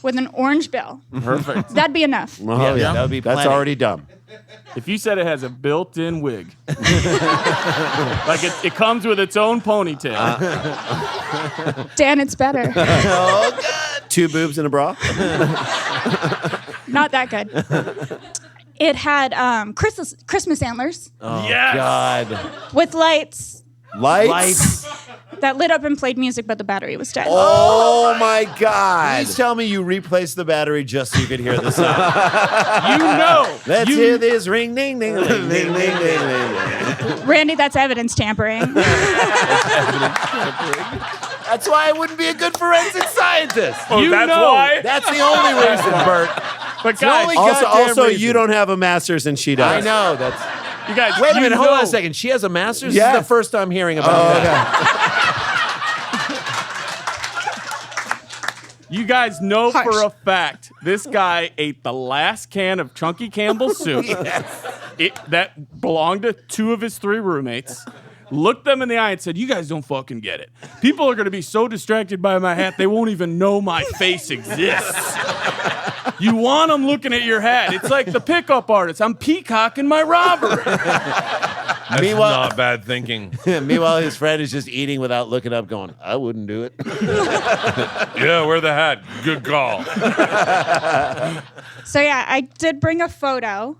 with an orange bill. Perfect. That'd be enough. Oh, yeah. That would be That's plenty. already dumb. If you said it has a built-in wig, like it comes with its own ponytail. Dan, it's better. Two boobs and a bra. Not that good. It had Christmas antlers Yes. God. with lights Lights. that lit up and played music, but the battery was dead. Oh my God. Please tell me you replaced the battery just so you could hear the sound. You know. Let's you, hear this ring, ding, ding, ding, ding, ding, ding, ding. Randy, that's evidence tampering. That's why I wouldn't be a good forensic scientist. Oh, You that's know. why? That's the only reason, Bert. But guys, only Also, goddamn reason. you don't have a master's and she does. I know. That's. you guys, Wait a you minute. Hold on a know. second. She has a master's? Yeah. This is the first time hearing about that. You guys know Harsh. for a fact this guy ate the last can of Chunky Campbell's soup that belonged to two of his three roommates. Looked them in the eye and said, "You guys don't fucking get it. People are going to be so distracted by my hat, they won't even know my face exists. You want them looking at your hat. It's like the pickup artist. I'm peacocking my robbery." That's Meanwhile- not bad thinking. Meanwhile, his friend is just eating without looking up, going, "I wouldn't do it." Yeah, wear the hat. Good call. So yeah, I did bring a photo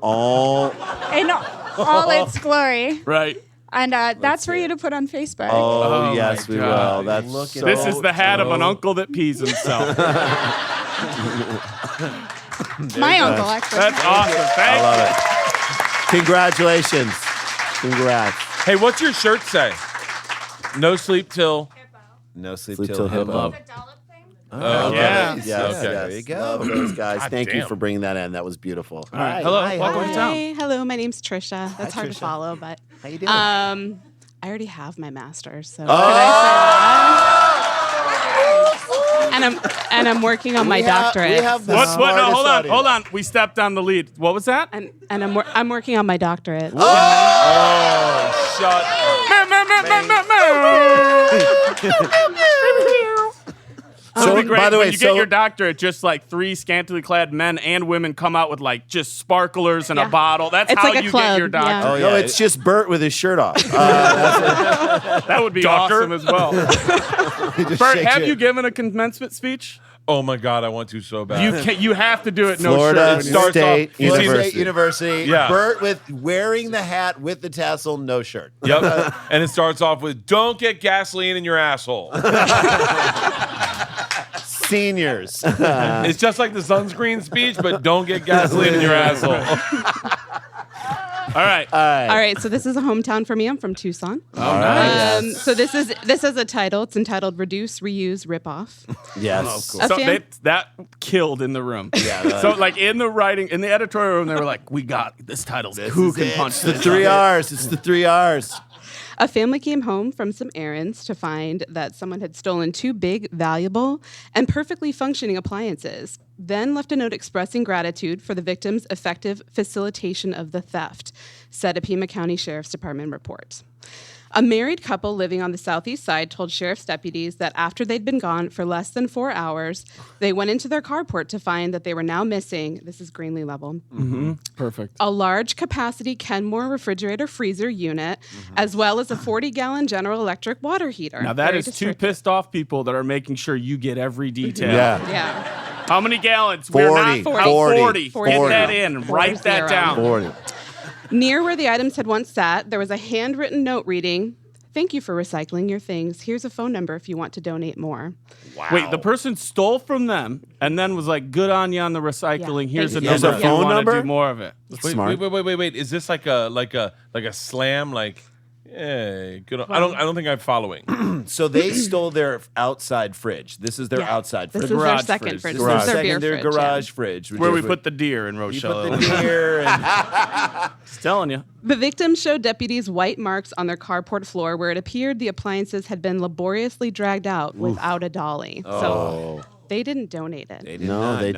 Oh, in all its glory, Right. and that's for you to put on Facebook. oh, Oh yes, my we God. will. That's so This is the hat of an uncle that pees himself. My uncle, actually. That's awesome. I Thank love it. Congratulations. Congrats. Hey, what's your shirt say? No sleep till. No sleep Sleep till till hippo. The dollop thing. Oh, yeah. Yes, Okay. there you go. Love those guys. God Thank you damn. for bringing that in. That was beautiful. All right. Hello. Welcome to town. Hi, hello. My name's Trisha. That's hard Trisha. to follow, but How you doing? I already have my master's, so Oh! could I say that? And I'm working on my doctorate. We have the What? No, smartest hold on. audience. Hold on. We stepped on the lead. What was that? and I'm working on my doctorate. Oh, shut So, It'd be great by the way, when you so get your doctorate, just like 3 scantily clad men and women come out with like just sparklers and a Yeah. bottle. That's It's how like a you club, get your yeah. doctorate. Oh, no, it's just Bert with his shirt off. That would be Doctor? awesome as well. Bert, have you given a commencement speech? Oh my God, I want to so bad. You have to do it. No Florida shirt. starts State off- you see- University. University. Yeah. Bert with wearing the hat with the tassel, no shirt. Yep. And it starts off with, "Don't get gasoline in your asshole." Seniors. It's just like the sunscreen speech, but don't get gasoline in your asshole. All right. All right, so this is a hometown for me. I'm from Tucson. Oh, nice. So this is a title. It's entitled "Reduce, Reuse, Rip Off." Yes. A So fam- that killed in the room. Yeah. So like in the writing, in the editorial room, they were like, "We got this title. Who can punch It's the this?" 3 R's. It's the 3 R's. A family came home from some errands to find that someone had stolen 2 big, valuable, and perfectly functioning appliances, then left a note expressing gratitude for the victim's effective facilitation of the theft, said a Pima County Sheriff's Department report. A married couple living on the southeast side told sheriff's deputies that after they'd been gone for less than 4 hours, they went into their carport to find that they were now missing, this is Greenlee level, Perfect. a large capacity Kenmore refrigerator freezer unit, as well as a 40-gallon General Electric water heater. Now that Very is 2 descriptive. pissed off people that are making sure you get every detail. Yeah. Yeah. How many gallons? 40, We're not 40, 40. Get that in. Write that 40. down. 40. Near where the items had once sat, there was a handwritten note reading, "Thank you for recycling your things. Here's a phone number if you want to donate more." Wait, the person stole from them and then was like, "Good on you on the recycling. Yeah. Here's a Here's number a if you phone want to number? do more of it." Wait, Smart. wait. Is this like a slam? Like, hey, good. I don't think I'm following. So they stole their outside fridge. This is their Yeah. outside This fridge. is their garage second fridge. fridge. This This is is their their beer secondary fridge. garage fridge. which Where is we put the deer in you Rochelle. put the deer and Just telling you. The victim showed deputies white marks on their carport floor where it appeared the appliances had been laboriously dragged out without a dolly. So they didn't donate it. did not.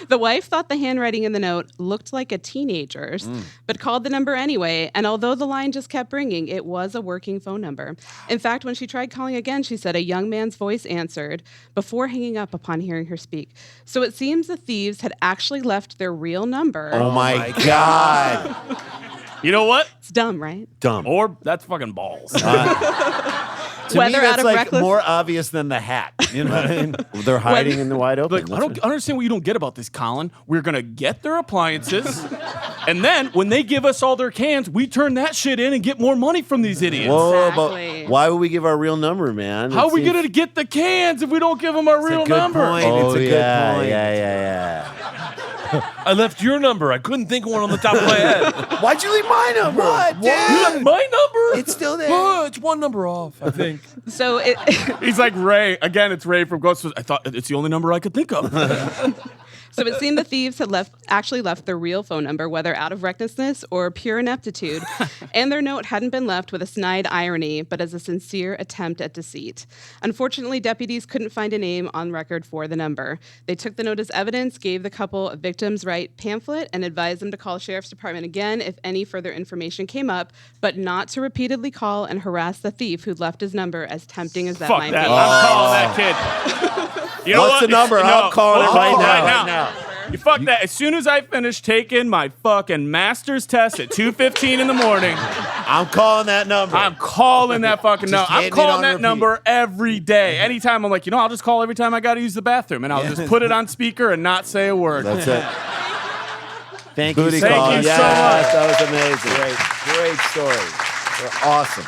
The wife thought the handwriting in the note looked like a teenager's, but called the number anyway. And although the line just kept ringing, it was a working phone number. In fact, when she tried calling again, she said a young man's voice answered before hanging up upon hearing her speak. So it seems the thieves had actually left their real number. Oh my God. You know what? It's dumb, right? Dumb. Or that's fucking balls. To Whether me, that's out of like reckless- more obvious than the hat. You know what I mean? They're hiding in the wide open. Like, I don't understand what you don't get about this, Colin. We're gonna get their appliances, and then when they give us all their cans, we turn that shit in and get more money from these idiots. Whoa, Exactly. but why would we give our real number, man? How It are we seems- gonna get the cans if we don't give them our It's real a good number? point. Oh, It's a good yeah, point. yeah. I left your number. I couldn't think of one on the top of my head. Why'd you leave my number? What? You left my number? It's still there. Oh, it's one number off, I think. So it. He's like Ray again. It's Ray from Ghostbusters. I thought it's the only number I could think of. So it seemed the thieves had actually left their real phone number, whether out of recklessness or pure ineptitude, and their note hadn't been left with a snide irony, but as a sincere attempt at deceit. Unfortunately, deputies couldn't find a name on record for the number. They took the note as evidence, gave the couple a victim's right pamphlet, and advised them to call Sheriff's Department again if any further information came up, but not to repeatedly call and harass the thief who'd left his number, as tempting as that Fuck might that. be. I'm calling that kid. You know What's what? the number? No, I'm calling it I'll right call now. right now. You fuck that. As soon as I finish taking my fucking master's test at 2:15 in the morning, I'm calling that number. I'm calling that fucking number. I'm hitting it calling on that repeat. number every day. Anytime I'm like, I'll just call every time I got to use the bathroom, and I'll just put it on speaker and not say a word. That's it. Thank you Booty so call. much. Thank you so much. That was amazing. Great story. They're awesome.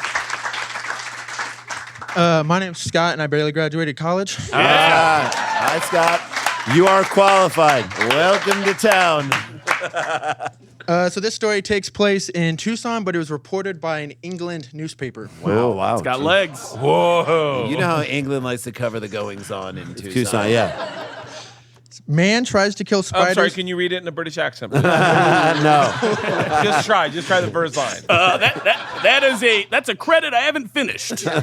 My name's Scott, and I barely graduated college. Hi, Scott. You are qualified. Welcome to town. So this story takes place in Tucson, but it was reported by an England newspaper. Oh, wow. It's got legs. Whoa. You know how England likes to cover the goings on in Tucson. Yeah. Man tries to kill spiders. I'm sorry, can you read it in a British accent? No. Just try the first line. That's a credit I haven't finished. Yeah,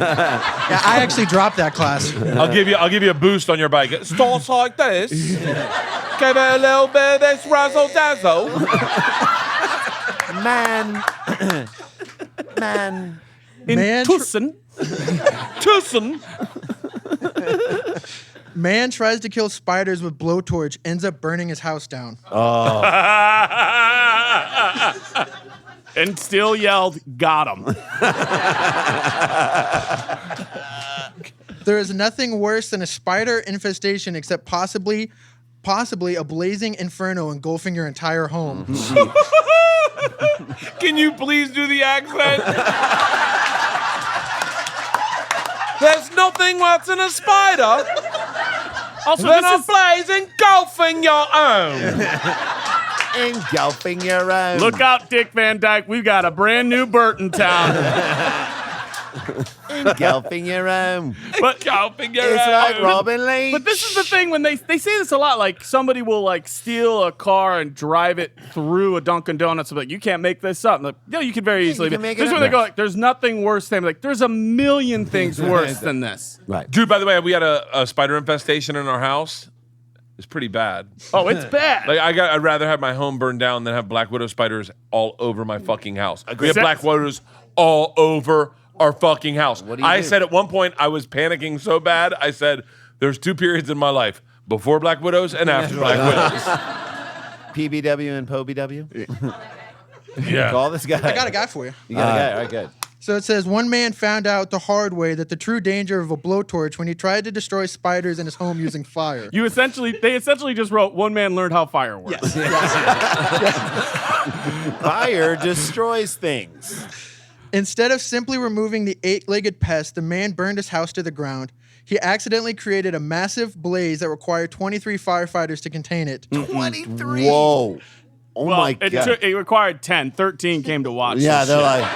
I actually dropped that class. I'll give you a boost on your bike. It starts like this. Give it a little bit of this razzle dazzle. Man. Man Tucson. Man tries to kill spiders with blowtorch, ends up burning his house down. And still yelled, got him. There is nothing worse than a spider infestation except possibly a blazing inferno engulfing your entire home. Can you please do the accent? There's nothing worse than a spider. Also, Then a blaze engulfing your own. Engulfing your own. Look out, Dick Van Dyke. We've got a brand new Bert in town. Engulfing your own. But It's like Robin Leach. But this is the thing, when they say this a lot, like somebody will like steal a car and drive it through a Dunkin' Donuts. Like, you can't make this up. Like, no, you can very easily. can make it This is up. when they go like, there's nothing worse than like, there's a million things worse than this. Right. Dude, by the way, we had a spider infestation in our house. It's pretty bad. Oh, it's bad. Like I'd rather have my home burned down than have black widow spiders all over my fucking house. We have black widows all over our fucking house. What do you I do? said at one point I was panicking so bad. I said there's 2 periods in my life: before black widows and after black widows. PBW and POBW? Yeah. Call this guy. I got a guy for you. You got a guy. All right, good. So it says, one man found out the hard way that the true danger of a blowtorch when he tried to destroy spiders in his home using fire. They essentially just wrote, one man learned how fire works. Fire destroys things. Instead of simply removing the 8-legged pest, the man burned his house to the ground. He accidentally created a massive blaze that required 23 firefighters to contain it. 23. Whoa. Oh Well, my God. it required 10. 13 came to watch. Yeah, this they're shit. like,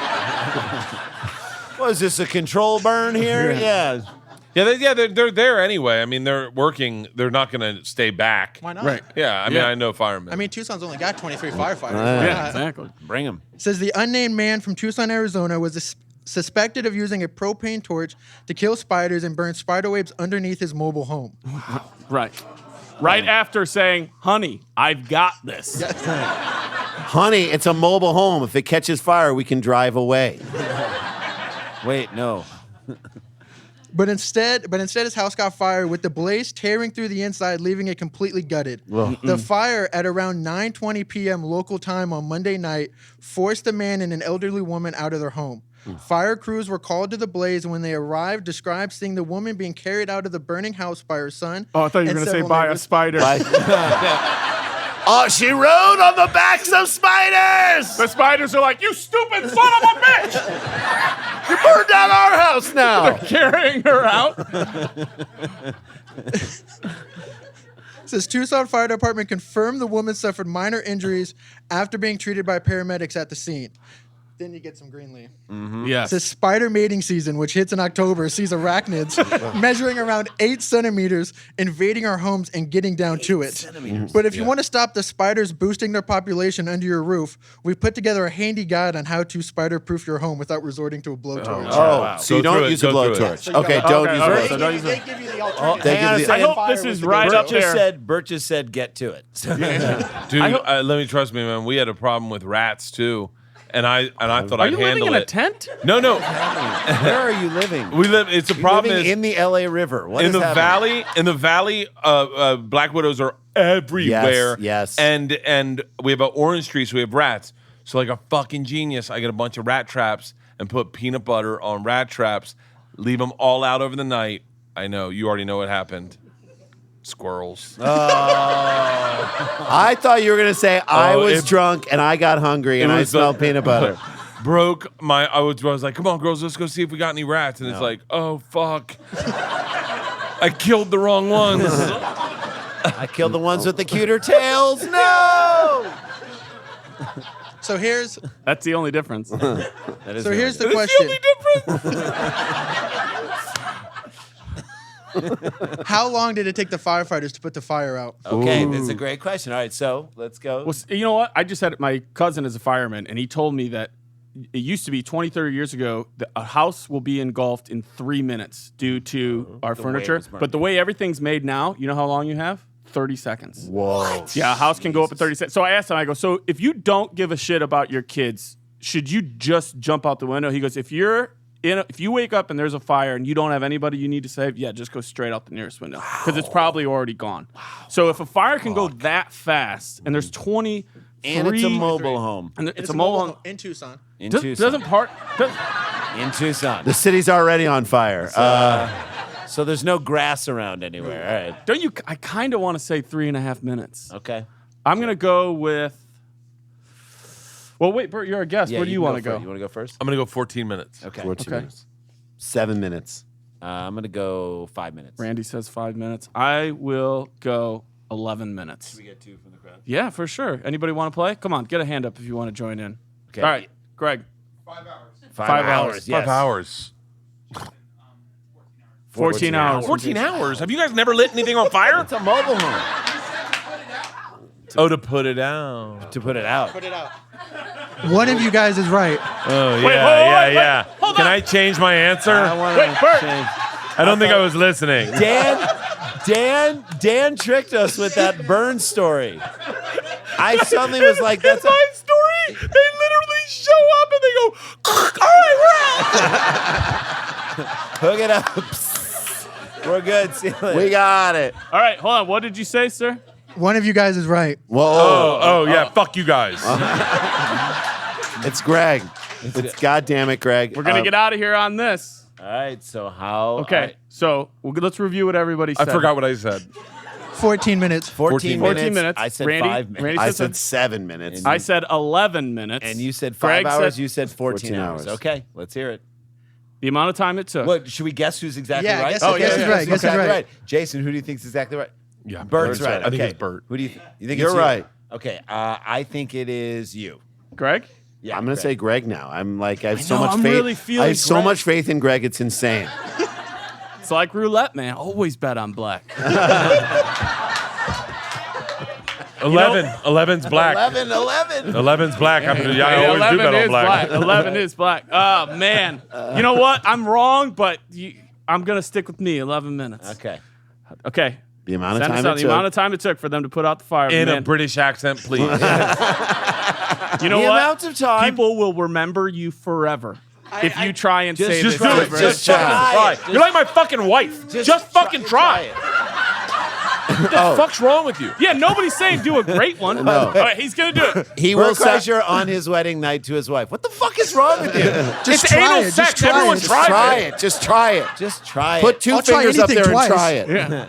what is this, a control burn here? Yeah. They're there anyway. I mean, they're working. They're not going to stay back. Why not? Right. Yeah, I mean, I know firemen. I mean, Tucson's only got 23 firefighters. Yeah, exactly. Bring him. It says the unnamed man from Tucson, Arizona was suspected of using a propane torch to kill spiders and burn spiderwebs underneath his mobile home. Right. Right after saying, honey, I've got this. Honey, it's a mobile home. If it catches fire, we can drive away. Wait, no. But instead his house got fired with the blaze tearing through the inside, leaving it completely gutted. The fire at around 9:20 p.m. local time on Monday night forced the man and an elderly woman out of their home. Fire crews were called to the blaze, and when they arrived, described seeing the woman being carried out of the burning house by her son. Oh, I thought you were going to say by a spider. Oh, she rode on the backs of spiders! The spiders are like, you stupid son of a bitch! You burned down our house now! They're carrying her out. Says Tucson Fire Department confirmed the woman suffered minor injuries after being treated by paramedics at the scene. Then you get some Greenlee. Yes. It says spider mating season, which hits in October, sees arachnids measuring around 8 centimeters, invading our homes and getting down to it. But if you want to stop the spiders boosting their population under your roof, we put together a handy guide on how to spider-proof your home without resorting to a blowtorch. Oh, so you don't use a blowtorch. Okay, don't use a blowtorch. They give you the alternative. Hang on a second. I hope this is right up there. Bert just said, get to it. Dude, let me trust me, man. We had a problem with rats too, and I thought I'd handle it. Are you living in a tent? No. Where are you living? We live. It's a problem. Living in the LA River. What in is the happening? valley, black widows are everywhere. Yes. And we have an orange tree, so we have rats. So like a fucking genius, I get a bunch of rat traps and put peanut butter on rat traps, leave them all out over the night. I know, you already know what happened. Squirrels. I thought you were going to say I was drunk and I got hungry and I smelled peanut butter. I was like, come on, girls, let's go see if we got any rats. And it's like, oh, fuck. I killed the wrong ones. I killed the ones with the cuter tails. No! So that's the only difference. Here's the question. How long did it take the firefighters to put the fire out? Okay, that's a great question. All right, so let's go. Well, you know what? I just had my cousin is a fireman, and he told me that it used to be 20, 30 years ago, a house will be engulfed in 3 minutes due to our furniture. But the way everything's made now, you know how long you have? 30 seconds. Whoa. Yeah, a house can go up in 30 seconds. So I asked him, I go, so if you don't give a shit about your kids, should you just jump out the window? He goes, if you wake up and there's a fire and you don't have anybody you need to save, yeah, just go straight out the nearest window because it's probably already gone. Wow. So if a fire can go that fast and there's 20, and it's a mobile home, and it's a mobile home in Tucson. In Tucson. In Tucson. The city's already on fire. So there's no grass around anywhere. All right. Don't you? I kind of want to say 3.5 minutes. Okay. I'm gonna go with. Well, wait, Bert, you're a guest. Yeah, Where do you want to go? You want to go first? I'm going to go 14 minutes. Okay. 14 minutes. 7 minutes. I'm going to go 5 minutes. Randy says 5 minutes. I will go 11 minutes. Should we get 2 from the crowd? Yeah, for sure. Anybody want to play? Come on, get a hand up if you want to join in. Okay. All right, Greg. 5 hours. 5 hours. Yes. 5 hours. 14 hours. 14 hours? Have you guys never lit anything on fire? It's a mobile home. To put it out. To put it out. Put it out. One of you guys is right. Oh, yeah, Wait, yeah. hold Can on. I change my answer? Wait, Bert. I don't think I was listening. Dan tricked us with that burn story. I suddenly was like, that's my story. They literally show up and they go, all right, we're out. Hook it up. We're good. See you later. We got it. All right, hold on. What did you say, sir? One of you guys is right. Whoa. Yeah, fuck you guys. It's Greg. It's goddamn it, Greg. We're gonna get out of here on this. All right, so how? Okay, so let's review what everybody said. I forgot what I said. 14 minutes. 14 minutes. I said Randy, 5 minutes. Randy I said 7 minutes. I said 11 minutes. And you said Greg 5 hours. said You said 14 hours. hours. Okay, let's hear it. the amount of time it took. What, should we guess who's exactly Yeah, right? guess is right. Guess is exactly right. Jason, who do you think is exactly right? Yeah, Bert's right. I think Okay. it's Bert. Who do you think? You think You're it's you? right. Okay, I think it is you. Greg? Yeah, I'm going to say Greg now. I'm like, I have so know, much I'm faith. really feeling I have so Greg. much faith in Greg. It's insane. It's like roulette, man. Always bet on black. 11. 11's black. 11. 11's black. I always do bet on black. 11 is black. Oh, man. You know what? I'm wrong, but I'm going to stick with me. 11 minutes. Okay. The amount of Send time us it out. The took. amount of time it took for them to put out the fire. In man. a British accent, please. You know The what? amount of time. People will remember you forever if you try and say Just this. do it. over. Just try. You're like my fucking wife. Just fucking try. What the fuck's wrong with you? Yeah, nobody's saying do a great one. No. All right, he's going to do it. He will Kreischer on his wedding night to his wife. What the fuck is wrong with you? Just It's try anal it. sex. Just try Everyone it. try Try it. it. Just try it. Just try it. Put 2 I'll try fingers up anything there twice. and try it. Yeah.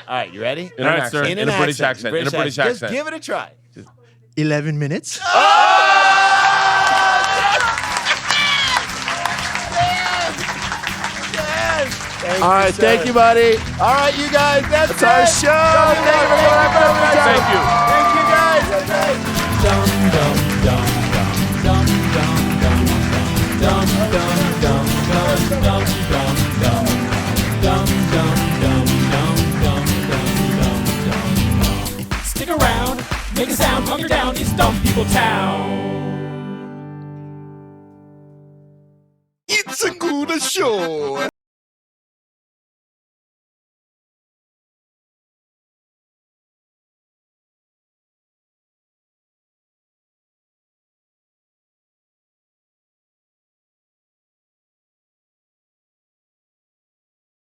All right, you ready? In All an right, sir. accent. In a British accent. In a British Just accent. give it a try. 11 minutes. All right. Thank you, buddy. All right, you guys, that's our it. show. Thank you for coming out for every time. Thank you. Thank you, guys. That's it. Stick around, make a sound, hunker down, it's Dumb People Town. It's a good show.